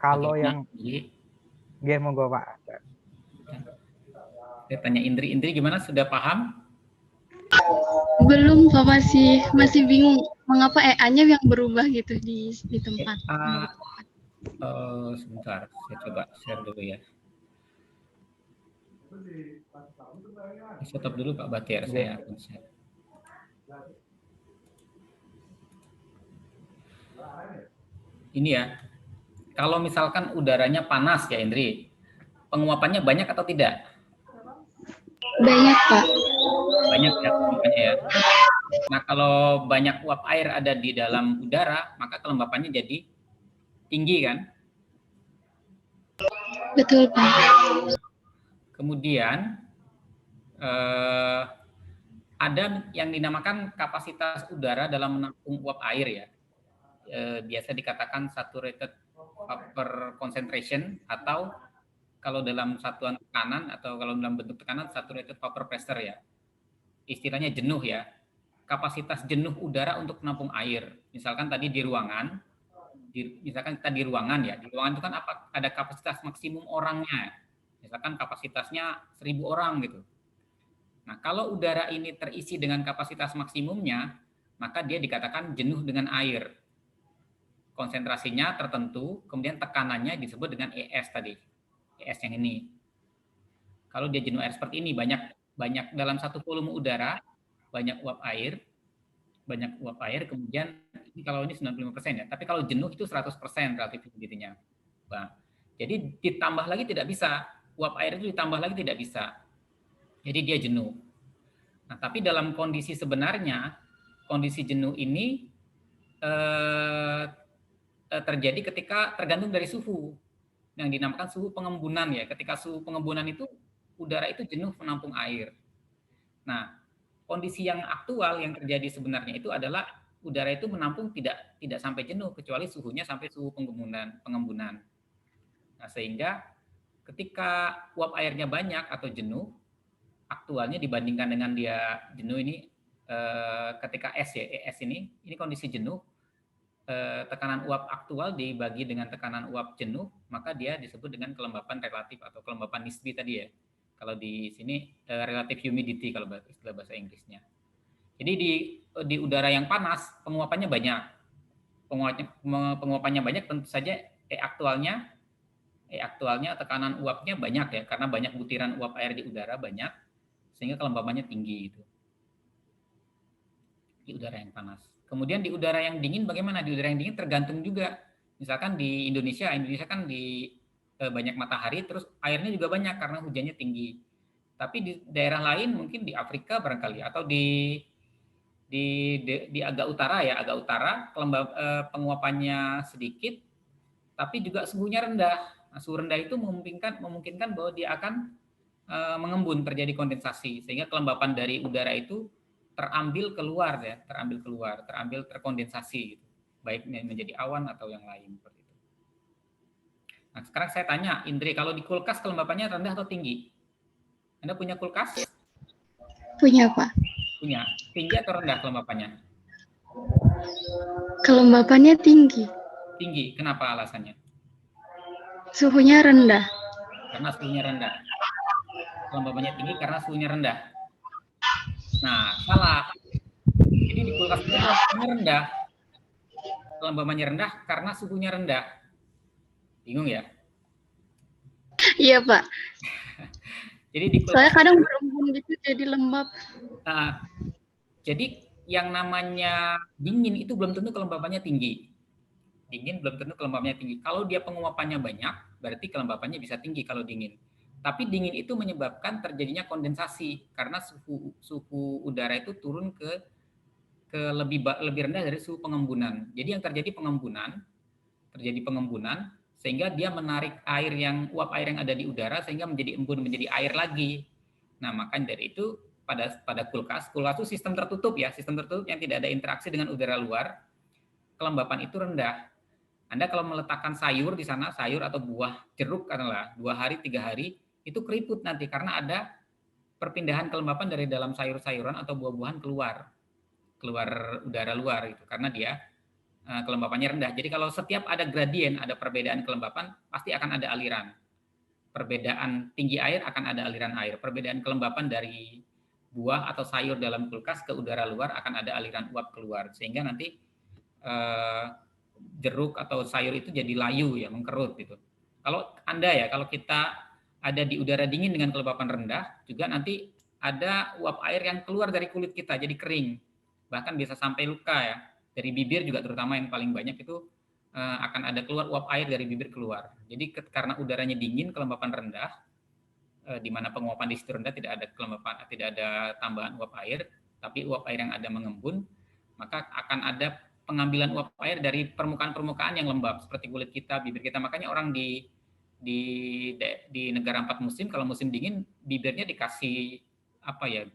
Kalau yang monggo Pak. Saya tanya Indri, gimana, sudah paham? Belum, Pak, masih bingung mengapa EA-nya yang berubah gitu di tempat. Sebentar, saya coba share dulu ya. Stop dulu Pak Batiar, saya akan share. Ini ya, kalau misalkan udaranya panas ya Indri, penguapannya banyak atau tidak? Banyak, Pak. Banyak ya penguapannya ya. Nah, kalau banyak uap air ada di dalam udara, maka kelembapannya jadi tinggi kan? Betul, Pak. Kemudian ada yang dinamakan kapasitas udara dalam menampung uap air ya. Biasa dikatakan saturated vapor concentration, atau kalau dalam satuan tekanan atau kalau dalam bentuk tekanan saturated vapor pressure ya. Istilahnya jenuh ya. Kapasitas jenuh udara untuk menampung air. Misalkan tadi di ruangan, misalkan kita di ruangan ya. Di ruangan itu kan ada kapasitas maksimum orangnya. Misalkan kapasitasnya 1000 orang gitu. Nah, kalau udara ini terisi dengan kapasitas maksimumnya, maka dia dikatakan jenuh dengan air. Konsentrasinya tertentu, kemudian tekanannya disebut dengan ES tadi. ES yang ini. Kalau dia jenuh air seperti ini, banyak dalam satu volume udara, banyak uap air, kemudian ini kalau ini 95% ya, tapi kalau jenuh itu 100% relatif humidity-nya. Nah, jadi ditambah lagi tidak bisa, uap air itu ditambah lagi tidak bisa. Jadi dia jenuh. Nah, tapi dalam kondisi sebenarnya, kondisi jenuh ini terjadi ketika tergantung dari suhu. yang dinamakan suhu pengembunan ya. Ketika suhu pengembunan itu udara itu jenuh menampung air. Nah, kondisi yang aktual yang terjadi sebenarnya itu adalah udara itu menampung tidak sampai jenuh kecuali suhunya sampai suhu pengembunan. Nah, sehingga ketika uap airnya banyak atau jenuh, aktualnya dibandingkan dengan dia jenuh ini ketika es ya, es ini kondisi jenuh, tekanan uap aktual dibagi dengan tekanan uap jenuh, maka dia disebut dengan kelembapan relatif atau kelembapan nisbi tadi ya. Kalau di sini relative humidity kalau istilah bahasa Inggrisnya. Jadi di udara yang panas penguapannya banyak. Penguapannya banyak tentu saja aktualnya tekanan uapnya banyak ya, karena banyak butiran uap air di udara banyak, sehingga kelembabannya tinggi itu. Di udara yang panas. Kemudian di udara yang dingin bagaimana? Di udara yang dingin tergantung juga. Misalkan di Indonesia kan di banyak matahari, terus airnya juga banyak karena hujannya tinggi. Tapi di daerah lain mungkin di Afrika barangkali atau di agak utara ya, penguapannya sedikit, tapi juga suhunya rendah. Nah, suhu rendah itu memungkinkan bahwa dia akan mengembun, terjadi kondensasi, sehingga kelembapan dari udara itu terambil terkondensasi, gitu. Baik menjadi awan atau yang lain seperti itu. Nah, sekarang saya tanya, Indri, kalau di kulkas kelembapannya rendah atau tinggi? Anda punya kulkas? Punya, Pak. Punya. Tinggi atau rendah kelembapannya? Kelembapannya tinggi. Tinggi. Kenapa alasannya? Suhunya rendah. Karena suhunya rendah. Kelembapannya tinggi karena suhunya rendah. Nah, salah. Jadi di kulkas itu kelembapannya rendah. Kelembapannya rendah karena suhunya rendah. Bingung ya? Iya, Pak. Jadi di kulkas, soalnya kadang berembun gitu jadi lembab. Jadi yang namanya dingin itu belum tentu kelembapannya tinggi. Dingin belum tentu kelembapannya tinggi. Kalau dia penguapannya banyak, berarti kelembapannya bisa tinggi kalau dingin. Tapi dingin itu menyebabkan terjadinya kondensasi karena suhu udara itu turun ke lebih rendah dari suhu pengembunan. Jadi yang terjadi pengembunan sehingga dia menarik uap air yang ada di udara sehingga menjadi embun, menjadi air lagi. Nah, makanya dari itu pada kulkas itu sistem tertutup ya, sistem tertutup yang tidak ada interaksi dengan udara luar, kelembapan itu rendah. Anda kalau meletakkan sayur di sana, sayur atau buah jeruk katakanlah 2 hari 3 hari itu keriput nanti karena ada perpindahan kelembapan dari dalam sayur-sayuran atau buah-buahan keluar udara luar itu karena dia kelembapannya rendah. Jadi kalau setiap ada gradien, ada perbedaan kelembapan, pasti akan ada aliran. Perbedaan tinggi air akan ada aliran air. Perbedaan kelembapan dari buah atau sayur dalam kulkas ke udara luar akan ada aliran uap keluar. Sehingga nanti jeruk atau sayur itu jadi layu ya, mengkerut gitu. Kalau kita ada di udara dingin dengan kelembapan rendah, juga nanti ada uap air yang keluar dari kulit kita jadi kering. Bahkan bisa sampai luka ya. Dari bibir juga terutama yang paling banyak itu akan ada keluar uap air dari bibir keluar. Jadi karena udaranya dingin, kelembapan rendah, di mana penguapan di situ rendah, tidak ada tambahan uap air, tapi uap air yang ada mengembun, maka akan ada pengambilan uap air dari permukaan yang lembab seperti kulit kita, bibir kita. Makanya orang di negara 4 musim, kalau musim dingin bibirnya dikasih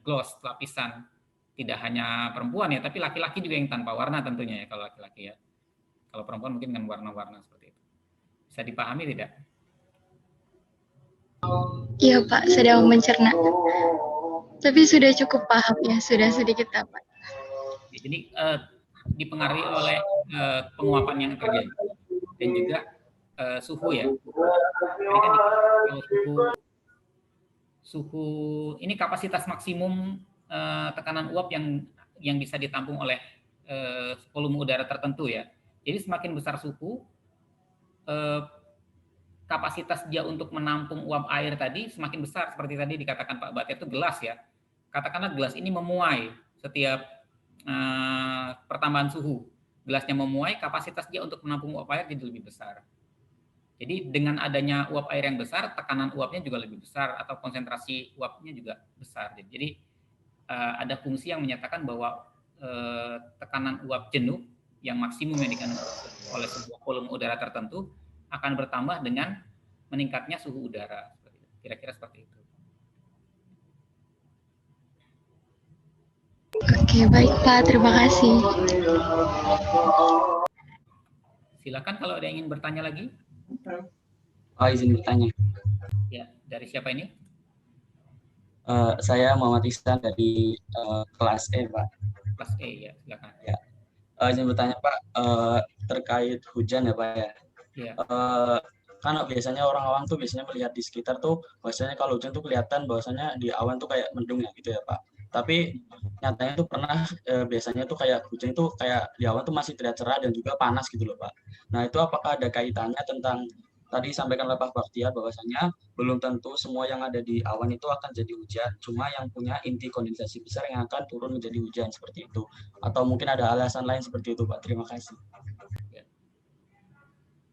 gloss, lapisan. Tidak hanya perempuan ya, tapi laki-laki juga yang tanpa warna tentunya ya kalau laki-laki ya. Kalau perempuan mungkin dengan warna-warna seperti itu. Bisa dipahami tidak? Iya, Pak, sedang mencerna. Tapi sudah cukup paham ya, sudah sedikit dapat. Jadi dipengaruhi oleh penguapan yang terjadi dan juga suhu ya. Jadi kan kalau suhu ini kapasitas maksimum tekanan uap yang bisa ditampung oleh volume udara tertentu ya. Jadi semakin besar suhu, kapasitas dia untuk menampung uap air tadi semakin besar. Seperti tadi dikatakan Pak Batir itu gelas ya. Katakanlah gelas ini memuai setiap pertambahan suhu. Gelasnya memuai, kapasitas dia untuk menampung uap air jadi lebih besar. Jadi dengan adanya uap air yang besar, tekanan uapnya juga lebih besar atau konsentrasi uapnya juga besar. Jadi ada fungsi yang menyatakan bahwa tekanan uap jenuh yang maksimum yang dikandung oleh sebuah volume udara tertentu akan bertambah dengan meningkatnya suhu udara. Kira-kira seperti itu. Oke, baik Pak, terima kasih. Silakan kalau ada yang ingin bertanya lagi. Oh, izin bertanya. Ya, dari siapa ini? Saya Muhammad Ihsan dari kelas E, Pak. Kelas E, ya, silakan. Ya. Izin bertanya, Pak, terkait hujan ya, Pak ya. Ya. Kan biasanya orang awam tuh biasanya melihat di sekitar tuh bahwasanya kalau hujan tuh kelihatan bahwasanya di awan tuh kayak mendung ya gitu ya, Pak. Tapi nyatanya tuh pernah biasanya tuh kayak hujan itu kayak di awan tuh masih terlihat cerah dan juga panas gitu loh, Pak. Nah, itu apakah ada kaitannya tentang tadi disampaikan oleh Pak Baktiar bahwasanya belum tentu semua yang ada di awan itu akan jadi hujan, cuma yang punya inti kondensasi besar yang akan turun menjadi hujan seperti itu. Atau mungkin ada alasan lain seperti itu, Pak. Terima kasih.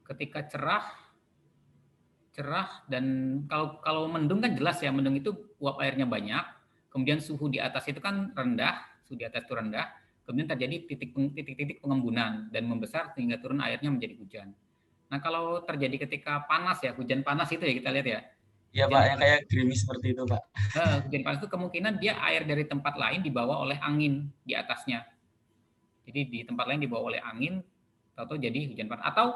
Ketika cerah dan kalau mendung kan jelas ya, mendung itu uap airnya banyak, kemudian suhu di atas itu kan rendah, suhu di atas itu rendah, kemudian terjadi titik-titik pengembunan dan membesar sehingga turun airnya menjadi hujan. Nah, kalau terjadi ketika panas ya, hujan panas itu ya kita lihat ya. Iya Pak, yang kayak gerimis seperti itu Pak. Hujan panas itu kemungkinan dia air dari tempat lain dibawa oleh angin di atasnya. Jadi di tempat lain dibawa oleh angin, atau jadi hujan panas. Atau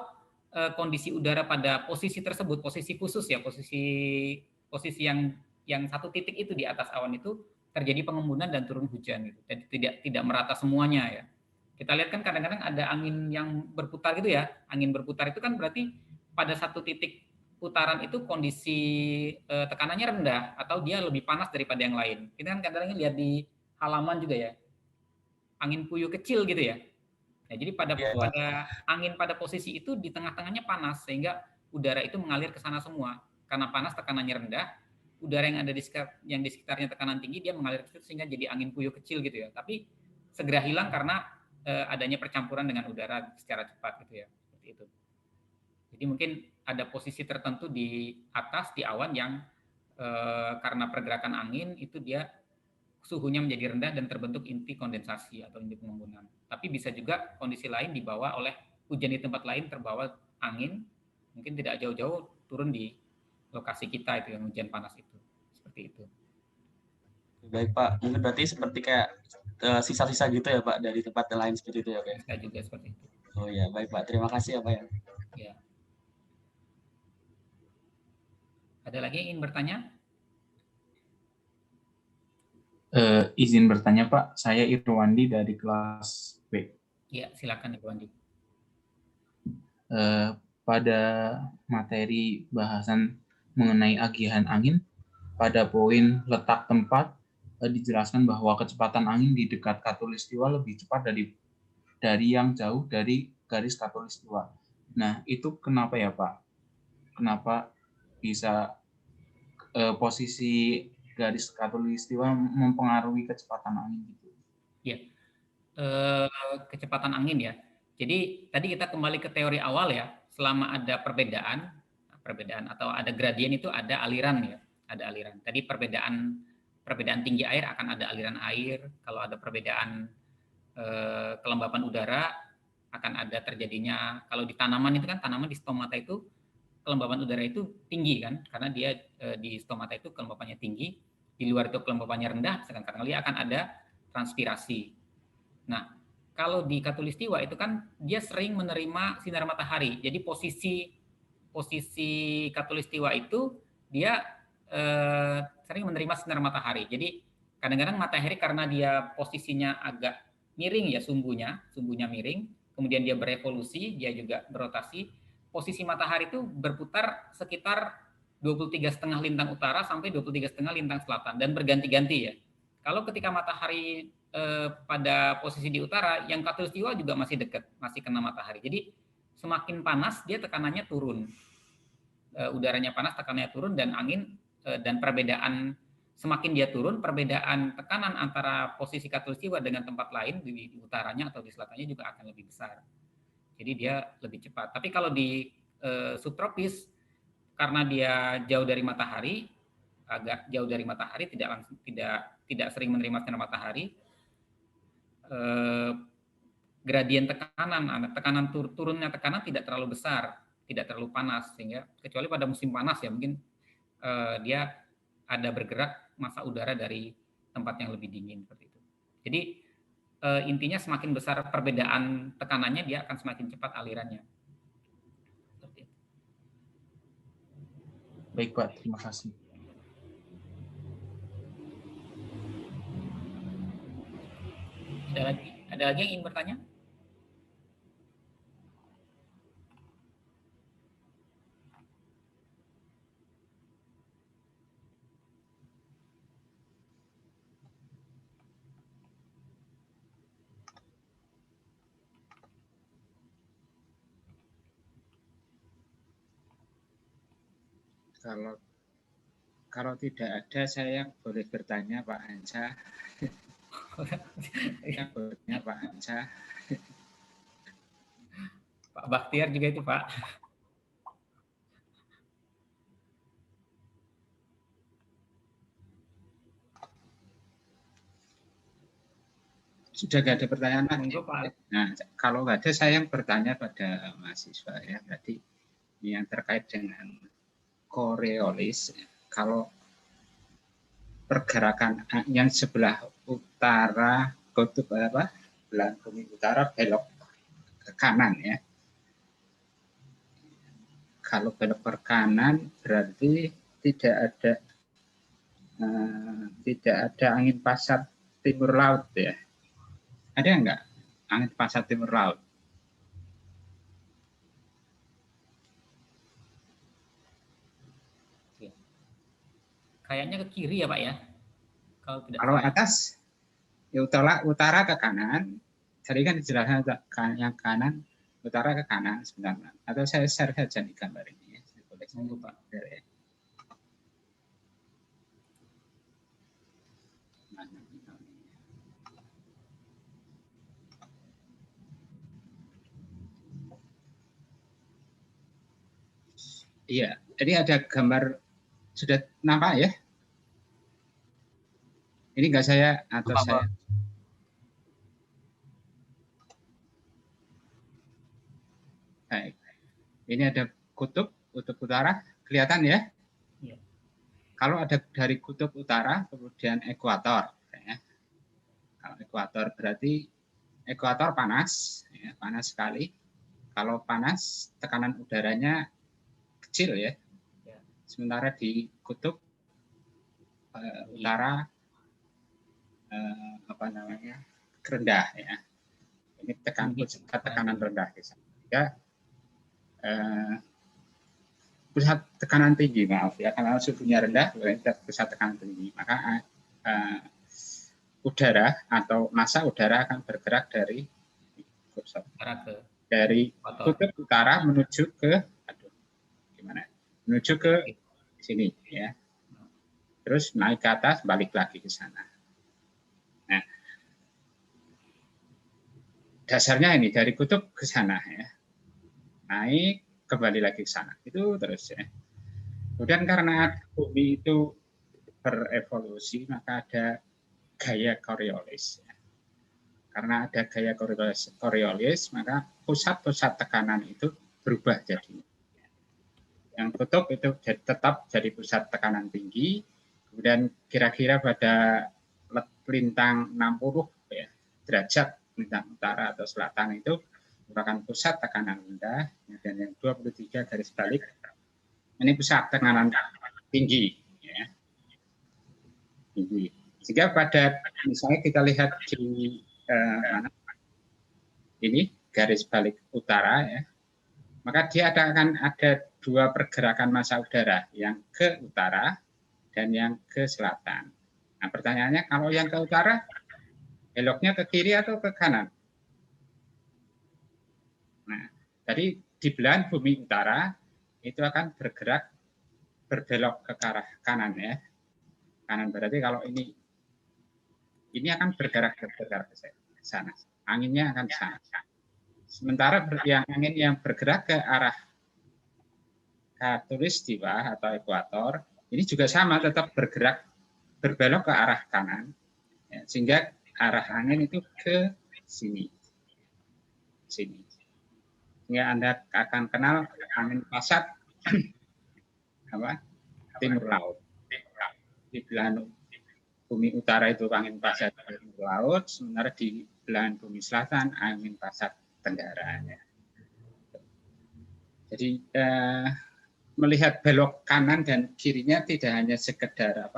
kondisi udara pada posisi tersebut, posisi khusus ya, posisi yang satu titik itu di atas awan itu terjadi pengembunan dan turun hujan gitu. Jadi tidak merata semuanya ya. Kita lihat kan kadang-kadang ada angin yang berputar gitu ya. Angin berputar itu kan berarti pada satu titik putaran itu kondisi tekanannya rendah atau dia lebih panas daripada yang lain. Kita kan kadang-kadang lihat di halaman juga ya. Angin puyuh kecil gitu ya. Nah, jadi pada angin pada posisi itu di tengah-tengahnya panas sehingga udara itu mengalir ke sana semua. Karena panas tekanannya rendah, udara yang ada di sekitarnya tekanan tinggi dia mengalir ke situ sehingga jadi angin puyuh kecil gitu ya. Tapi segera hilang karena adanya percampuran dengan udara secara cepat gitu ya. Seperti itu. Jadi mungkin ada posisi tertentu di atas di awan yang karena pergerakan angin itu dia suhunya menjadi rendah dan terbentuk inti kondensasi atau inti pengembunan. Tapi bisa juga kondisi lain dibawa oleh hujan di tempat lain terbawa angin, mungkin tidak jauh-jauh turun di lokasi kita itu yang hujan panas itu. Seperti itu. Baik Pak, mungkin berarti seperti kayak sisa-sisa gitu ya Pak dari tempat lain seperti itu ya Pak? Bisa juga seperti itu. Oh ya, baik Pak. Terima kasih ya Pak ya. Ya. Ada lagi yang ingin bertanya? Izin bertanya Pak, saya Irwandi dari kelas B. Ya, silakan Irwandi. Pada materi bahasan mengenai agihan angin, pada poin letak tempat dijelaskan bahwa kecepatan angin di dekat khatulistiwa lebih cepat dari yang jauh dari garis khatulistiwa. Nah, itu kenapa ya Pak? Kenapa bisa posisi garis khatulistiwa mempengaruhi kecepatan angin gitu? Ya, kecepatan angin ya. Jadi tadi kita kembali ke teori awal ya. Selama ada perbedaan atau ada gradien itu ada aliran ya, ada aliran. Tadi perbedaan tinggi air akan ada aliran air. Kalau ada perbedaan kelembapan udara akan ada terjadinya. Kalau di tanaman itu kan tanaman di stomata itu kelembapan udara itu tinggi kan, karena dia di stomata itu kelembapannya tinggi. Di luar itu kelembapannya rendah, misalkan kadang dia akan ada transpirasi. Nah, kalau di khatulistiwa itu kan dia sering menerima sinar matahari. Jadi posisi khatulistiwa itu dia sering menerima sinar matahari. Jadi kadang-kadang matahari karena dia posisinya agak miring ya sumbunya miring, kemudian dia berevolusi, dia juga berotasi. Posisi matahari itu berputar sekitar 23,5 lintang utara sampai 23,5 lintang selatan dan berganti-ganti ya. Kalau ketika matahari pada posisi di utara, yang khatulistiwa juga masih dekat, masih kena matahari. Jadi semakin panas dia tekanannya turun, udaranya panas tekanannya turun dan angin dan perbedaan semakin dia turun, perbedaan tekanan antara posisi khatulistiwa dengan tempat lain di utaranya atau di selatannya juga akan lebih besar. Jadi dia lebih cepat. Tapi kalau di subtropis karena dia jauh dari matahari, agak jauh dari matahari, tidak sering menerima sinar matahari, gradien tekanan turunnya tekanan tidak terlalu besar. tidak terlalu panas, sehingga kecuali pada musim panas ya mungkin dia ada bergerak massa udara dari tempat yang lebih dingin seperti itu. Jadi intinya semakin besar perbedaan tekanannya, dia akan semakin cepat alirannya. Seperti itu. Baik Pak, terima kasih. Ada lagi yang ingin bertanya? Kalau tidak ada, saya boleh bertanya Pak Hansa. Saya bertanya Pak Hansa. Pak Baktiar juga itu Pak. Sudah nggak ada pertanyaan lagi. Monggo, Pak. Nah, kalau nggak ada, saya yang bertanya pada mahasiswa ya. Tadi yang terkait dengan Coriolis. Kalau pergerakan yang sebelah utara kutub apa? Belahan bumi utara belok ke kanan ya. Kalau belok ke kanan berarti tidak ada angin pasat timur laut ya. Ada enggak angin pasat timur laut? Kayaknya ke kiri ya Pak ya. Kalau atas ya utara ke kanan. Tadi kan dijelaskan yang kanan, utara ke kanan sebenarnya. Atau saya share saja nih gambar ini ya. Boleh Monggo Pak. Ya. Iya, jadi ada gambar sudah nampak ya? Ini enggak saya atau saya? Baik. Ini ada kutub utara, kelihatan ya? Iya. Kalau ada dari kutub utara, kemudian ekuator. Ya. Kalau ekuator berarti ekuator panas, ya, panas sekali. Kalau panas, tekanan udaranya kecil ya. Sementara di kutub utara rendah ya. Ini tekanan rendah ya. Pusat tekanan tinggi, maaf ya, karena suhunya rendah, pusat tekanan tinggi, maka udara atau massa udara akan bergerak dari kutub utara menuju ke sini ya, terus naik ke atas, balik lagi ke sana. Nah, dasarnya ini dari kutub ke sana ya, naik kembali lagi ke sana, itu terus ya. Kemudian karena bumi itu berevolusi, maka ada gaya Coriolis. Ya. Karena ada gaya Coriolis, maka pusat-pusat tekanan itu berubah jadinya. Yang kutub itu tetap jadi pusat tekanan tinggi, kemudian kira-kira pada lintang 60 ya, derajat lintang utara atau selatan itu merupakan pusat tekanan rendah, dan yang 23 garis balik ini pusat tekanan tinggi ya. Tinggi. Sehingga pada misalnya kita lihat di ini garis balik utara ya, maka dia akan ada dua pergerakan massa udara, yang ke utara dan yang ke selatan. Nah, pertanyaannya kalau yang ke utara, beloknya ke kiri atau ke kanan? Nah, tadi di belahan bumi utara itu akan bergerak berbelok ke arah kanan ya. Kanan berarti kalau ini akan bergerak ke sana. Anginnya akan ke sana. Sementara yang angin yang bergerak ke arah khatulistiwa atau ekuator ini juga sama, tetap bergerak berbelok ke arah kanan ya, sehingga arah angin itu ke sini. Sehingga Anda akan kenal angin pasat timur laut. Di belahan bumi utara itu angin pasat timur laut, sementara di belahan bumi selatan angin pasat tenggara. Jadi melihat belok kanan dan kirinya tidak hanya sekedar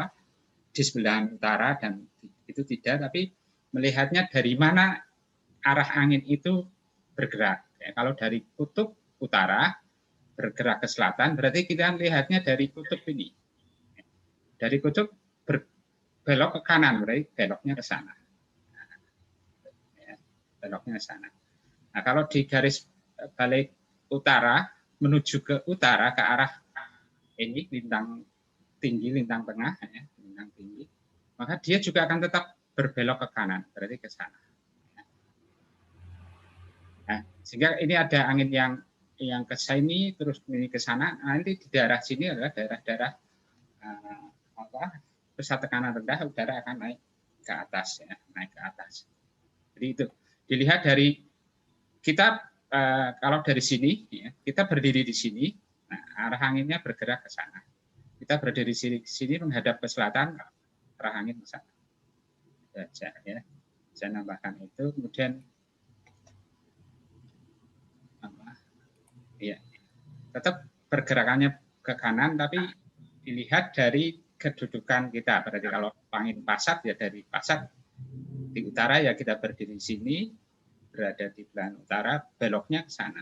di sebelah utara dan itu tidak, tapi melihatnya dari mana arah angin itu bergerak. Kalau dari kutub utara bergerak ke selatan, berarti kita lihatnya dari kutub ini. Dari kutub belok ke kanan, berarti beloknya ke sana. Beloknya ke sana. Nah, kalau di garis balik utara menuju ke utara ke arah ini lintang tinggi, lintang tengah, lintang tinggi, maka dia juga akan tetap berbelok ke kanan, berarti ke sana. Nah, sehingga ini ada angin yang ke sini, terus ini ke sana. Nanti di daerah sini adalah daerah-daerah pusat tekanan rendah, udara akan naik ke atas, naik ke atas. Jadi itu dilihat dari kita. Kalau dari sini, kita berdiri di sini, nah, arah anginnya bergerak ke sana. Kita berdiri di sini menghadap ke selatan, arah angin ke sana. Ya, saya nambahkan itu. Kemudian, ya, tetap pergerakannya ke kanan, tapi dilihat dari kedudukan kita. Berarti kalau angin pasat ya dari pasat di utara ya kita berdiri di sini. Berada di belahan utara, beloknya ke sana.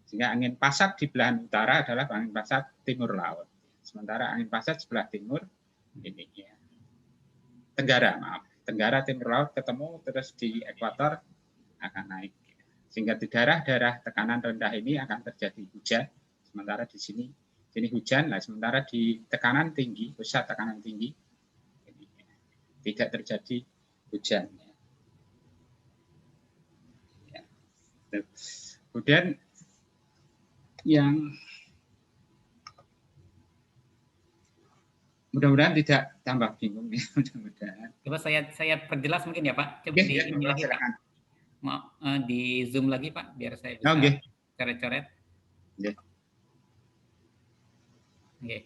Sehingga angin pasat di belahan utara adalah angin pasat timur laut. Sementara angin pasat sebelah timur, ini ya. Tenggara timur laut ketemu, terus di ekuator akan naik. Sehingga di daerah-daerah tekanan rendah ini akan terjadi hujan. Sementara di sini hujan, sementara di tekanan tinggi, pusat tekanan tinggi, ini, tidak terjadi hujan. Kemudian yang mudah-mudahan tidak tambah bingung ya, mudah-mudahan. Coba saya perjelas mungkin ya Pak. Coba di lagi Pak. Di zoom lagi Pak, biar saya bisa coret-coret. Oke.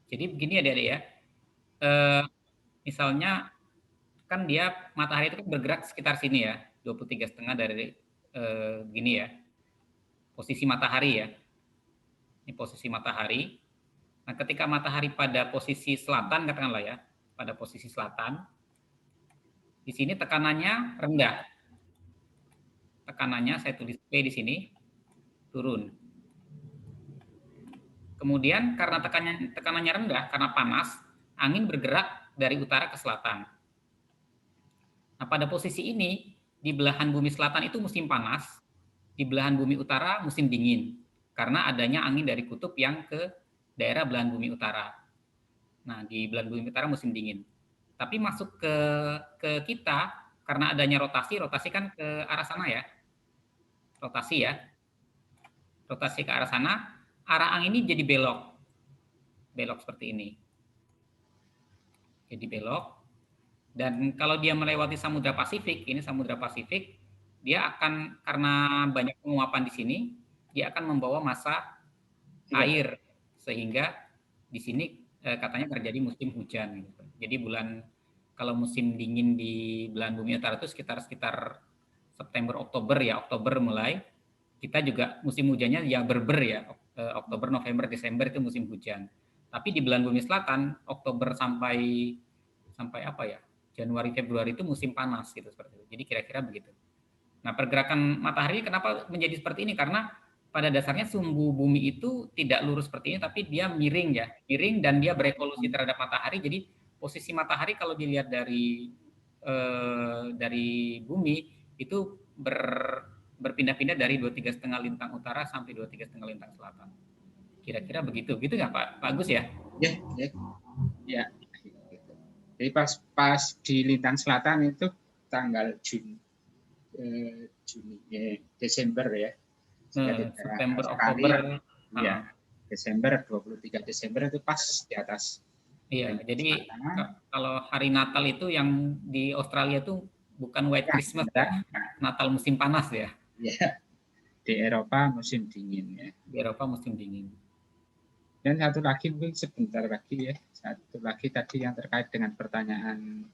Jadi begini adik-adik ya. Misalnya kan dia matahari itu bergerak sekitar sini ya, 23,5 dari gini ya, posisi matahari ya. Ini posisi matahari. Nah, ketika matahari pada posisi selatan, katakanlah ya, pada posisi selatan, di sini tekanannya rendah. Tekanannya saya tulis P di sini, turun. Kemudian karena tekanannya rendah, karena panas, angin bergerak dari utara ke selatan. Nah, pada posisi ini, di belahan bumi selatan itu musim panas, di belahan bumi utara musim dingin, karena adanya angin dari kutub yang ke daerah belahan bumi utara. Nah, di belahan bumi utara musim dingin. Tapi masuk ke kita, karena adanya rotasi kan ke arah sana ya. Rotasi ya. Rotasi ke arah sana, arah angin ini jadi belok. Belok seperti ini. Jadi belok. Dan kalau dia melewati Samudra Pasifik, ini Samudra Pasifik, dia akan, karena banyak penguapan di sini, dia akan membawa massa air, sehingga di sini katanya terjadi musim hujan. Gitu. Jadi kalau musim dingin di belahan bumi utara itu sekitar September, Oktober ya, Oktober mulai, kita juga musim hujannya ya berber ya, Oktober, November, Desember itu musim hujan. Tapi di belahan bumi selatan, Oktober sampai apa ya, Januari, Februari itu musim panas gitu seperti itu. Jadi kira-kira begitu. Nah, pergerakan matahari kenapa menjadi seperti ini? Karena pada dasarnya sumbu bumi itu tidak lurus seperti ini, tapi dia miring ya, miring dan dia berevolusi terhadap matahari. Jadi posisi matahari kalau dilihat dari bumi itu berpindah-pindah dari 23,5 lintang utara sampai 23,5 lintang selatan. Kira-kira begitu, gitu nggak Pak Agus ya? Ya. Jadi pas di lintang selatan itu tanggal Desember ya. September, Oktober. Ya, Desember, 23 Desember itu pas di atas. Iya, jadi kalau hari Natal itu yang di Australia itu bukan White Christmas ya, Natal musim panas ya. Iya. Di Eropa musim dingin ya. Di Eropa musim dingin. Dan satu lagi mungkin sebentar lagi ya. Satu lagi tadi yang terkait dengan pertanyaan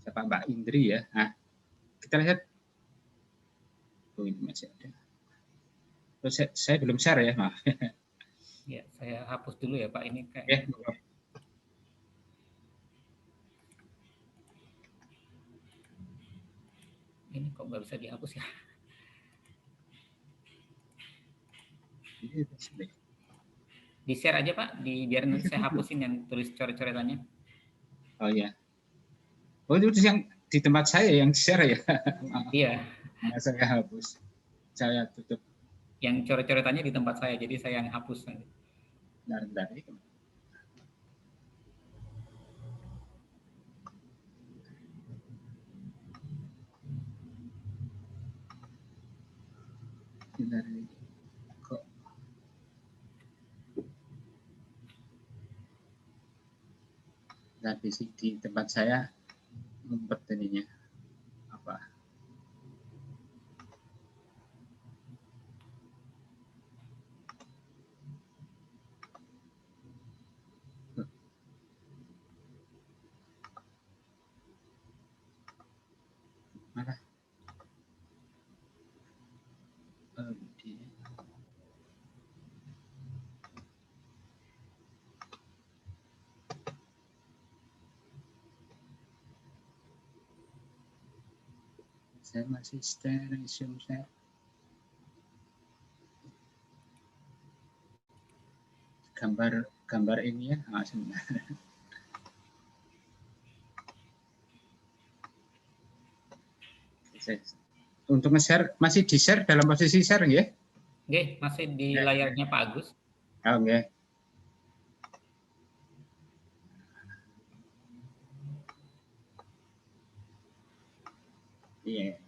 siapa Mbak Indri ya. Nah, kita lihat. Oh, ini masih ada. Oh, saya belum share ya, maaf. Ya, saya hapus dulu ya Pak. Ini kayak Ya. ini kok nggak bisa dihapus ya? Di share aja Pak, biar nanti saya hapusin yang tulis coret-coretannya. Oh ya. Oh itu yang di tempat saya yang share ya. Iya. Nah, saya hapus. Saya tutup. Yang coret-coretannya di tempat saya, jadi saya yang hapus. Bentar. Kok di tempat saya ngumpet ininya apa? Mana? Saya masih resume saya. Gambar ini ya. Sebentar. Untuk nge-share masih di-share dalam posisi share ya? Oke, masih di layarnya Pak Agus. Oke. Iya.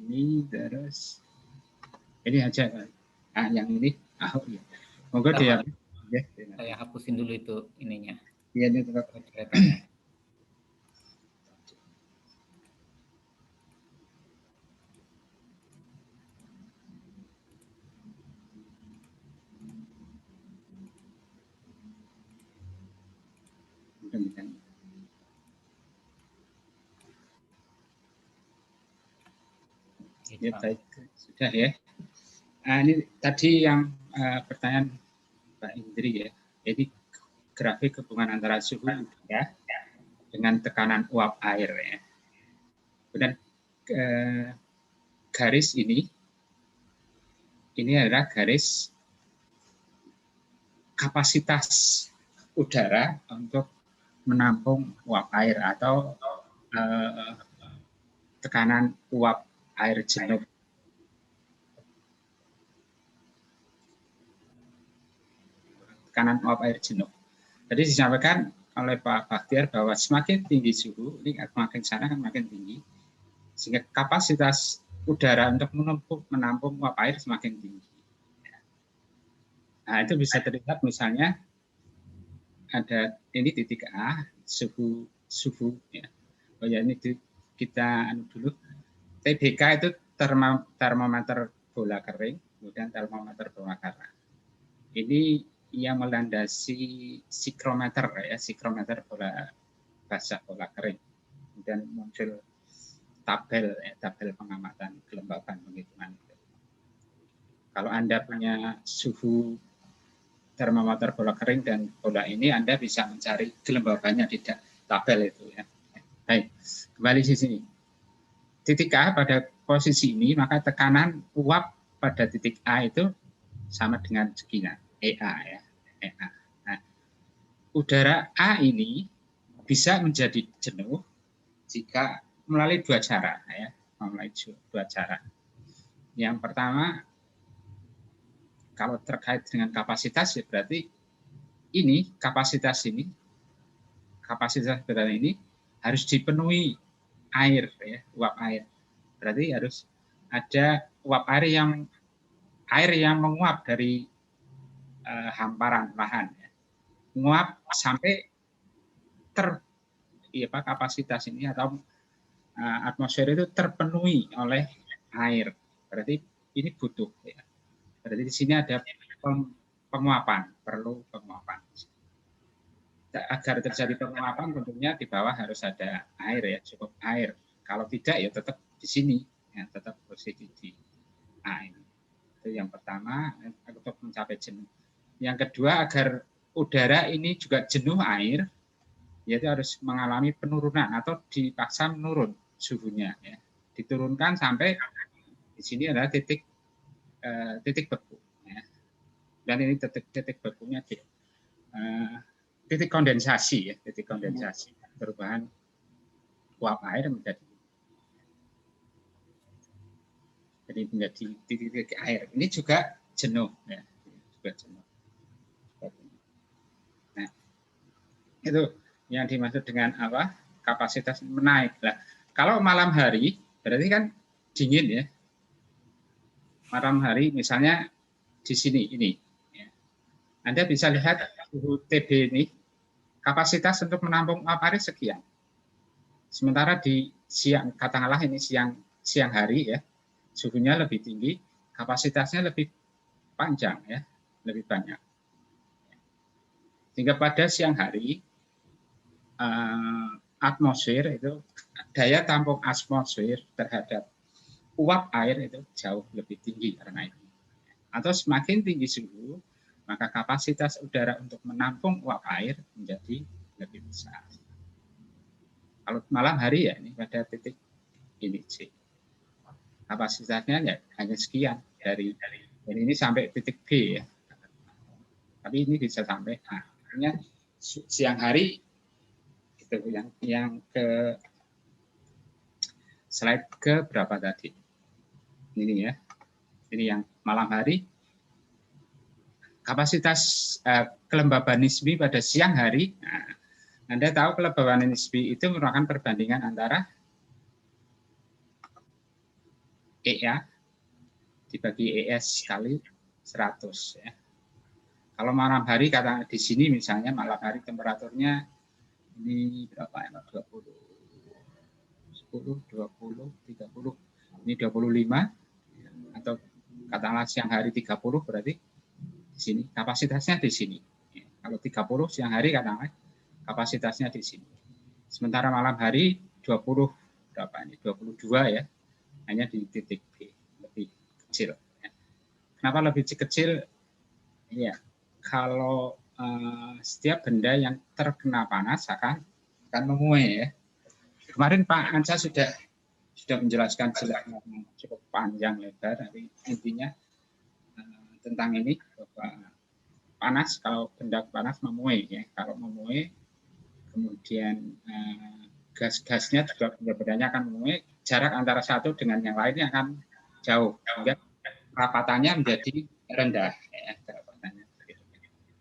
Ini terus ini aja kan. Yang ini iya. Moga dia ya. Saya hapusin dulu itu ininya. Iya ini tetap coret-coretannya. Ya, baik. Sudah ya. Ini tadi yang pertanyaan Mbak Indri ya. Jadi grafik hubungan antara suhu udara dengan tekanan uap air ya. Kemudian garis ini adalah garis kapasitas udara untuk menampung uap air atau tekanan uap air jenuh. Tekanan uap air jenuh. Tadi disampaikan oleh Pak Bakhtiar bahwa semakin tinggi suhu, ini makin sana kan makin tinggi, sehingga kapasitas udara untuk menampung uap air semakin tinggi. Nah, itu bisa terlihat misalnya ada ini titik A, suhu ya. Oh ya, ini kita dulu. TBK itu termometer bola kering, kemudian termometer bola karang. Ini yang melandasi sikrometer ya, sikrometer bola basah bola kering. Kemudian muncul tabel pengamatan kelembaban penghitungan. Kalau Anda punya suhu termometer bola kering dan bola ini, Anda bisa mencari kelembabannya di tabel itu ya. Baik, kembali di sini. Titik A pada posisi ini, maka tekanan uap pada titik A itu sama dengan segini, EA ya. EA. Nah, udara A ini bisa menjadi jenuh jika melalui dua cara ya, Yang pertama, kalau terkait dengan kapasitas ya berarti kapasitas udara ini harus dipenuhi air ya, uap air. Berarti harus ada uap air yang menguap dari hamparan lahan, ya. Menguap sampai kapasitas ini atau atmosfer itu terpenuhi oleh air. Berarti ini butuh. Ya. Berarti di sini ada penguapan, perlu penguapan. Agar terjadi penguapan tentunya di bawah harus ada air ya, cukup air. Kalau tidak ya tetap di sini, ya, tetap posisi di air. Itu yang pertama untuk mencapai jenuh. Yang kedua agar udara ini juga jenuh air, yaitu harus mengalami penurunan atau dipaksa menurun suhunya. Ya. Diturunkan sampai di sini adalah titik beku. Ya. Dan ini titik bekunya titik kondensasi ya, titik kondensasi perubahan uap air menjadi titik air. Ini juga jenuh ya, juga jenuh. Nah, itu yang dimaksud dengan apa? Kapasitas menaik. Nah, kalau malam hari berarti kan dingin ya. Malam hari misalnya di sini ini. Ya. Anda bisa lihat suhu TB ini kapasitas untuk menampung uap air sekian. Sementara di siang, katakanlah ini siang hari ya, suhunya lebih tinggi, kapasitasnya lebih panjang ya, lebih banyak. Sehingga pada siang hari atmosfer itu daya tampung atmosfer terhadap uap air itu jauh lebih tinggi karena itu. Atau semakin tinggi suhu, maka kapasitas udara untuk menampung uap air menjadi lebih besar. Kalau malam hari ya ini pada titik ini C. Kapasitasnya ya hanya sekian dari ini sampai titik B ya. Tapi ini bisa sampai A. Artinya siang hari itu yang ke slide ke berapa tadi? Ini ya. Ini yang malam hari. Kapasitas kelembaban nisbi pada siang hari. Nah, Anda tahu kelembaban nisbi itu merupakan perbandingan antara EA dibagi ES kali 100 ya. Kalau malam hari kata di sini misalnya malam hari temperaturnya ini berapa ya? 20 10 20 30 ini 25 atau katakanlah siang hari 30 berarti di sini kapasitasnya di sini. Ya, kalau 30 siang hari katakanlah kapasitasnya di sini. Sementara malam hari 20 berapa ini? 22 ya. Hanya di titik B, lebih kecil. Ya. Kenapa lebih kecil? Ya, kalau setiap benda yang terkena panas akan menguai ya. Kemarin Pak Anca sudah menjelaskan cukup panjang lebar, tapi intinya tentang ini bahwa panas, kalau benda panas memuai ya, kalau memuai kemudian gas-gasnya juga benda-bendanya akan memuai, jarak antara satu dengan yang lainnya akan jauh sehingga kerapatannya menjadi rendah ya, kerapatannya.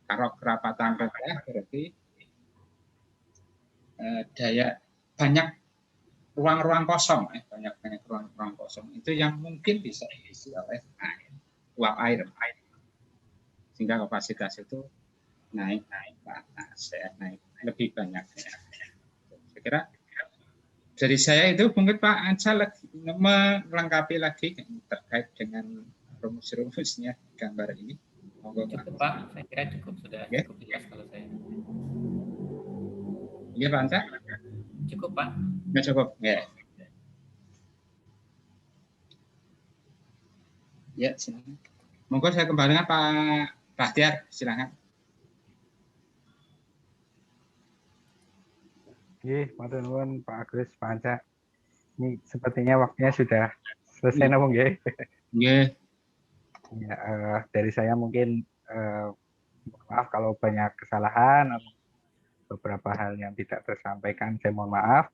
Kalau kerapatan rendah berarti daya banyak ruang-ruang kosong, banyak ruang-ruang kosong itu yang mungkin bisa diisi oleh air, uap air, sehingga kapasitas itu naik ke atas, ya, naik lebih banyak. Ya. Saya kira dari saya itu mungkin Pak Anca melengkapi lagi terkait dengan rumus-rumusnya gambar ini. Cukup Pak, saya kira sudah cukup jelas kalau saya. Iya Pak Anca? Cukup Pak. Ya, cukup. Ya. Ya, silakan. Monggo saya kembalikan Pak Bahtiar, silakan. Oke, matur nuwun Pak Agus, Pak Anca. Ini sepertinya waktunya sudah selesai nabung ya. Iya. Ya, dari saya mungkin maaf kalau banyak kesalahan, beberapa hal yang tidak tersampaikan, saya mohon maaf.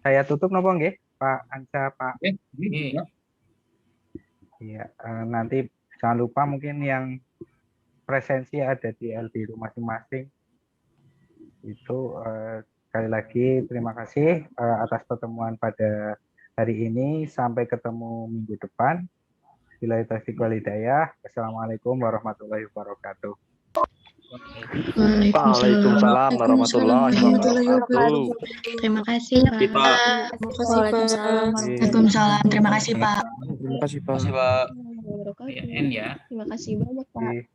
Saya tutup nopo nggih, Pak Anca, Pak. Iya, nanti jangan lupa mungkin yang presensi ada di LB masing-masing. Itu sekali lagi terima kasih atas pertemuan pada hari ini. Sampai ketemu minggu depan. Wabillahi taufiq wal hidayah. Wassalamualaikum warahmatullahi wabarakatuh. Waalaikumsalam warahmatullahi wabarakatuh. Terima kasih, Pak. Waalaikumsalam. Terima kasih, Pak. Terima kasih, Pak. N ya. Terima kasih banyak, Pak. Oke.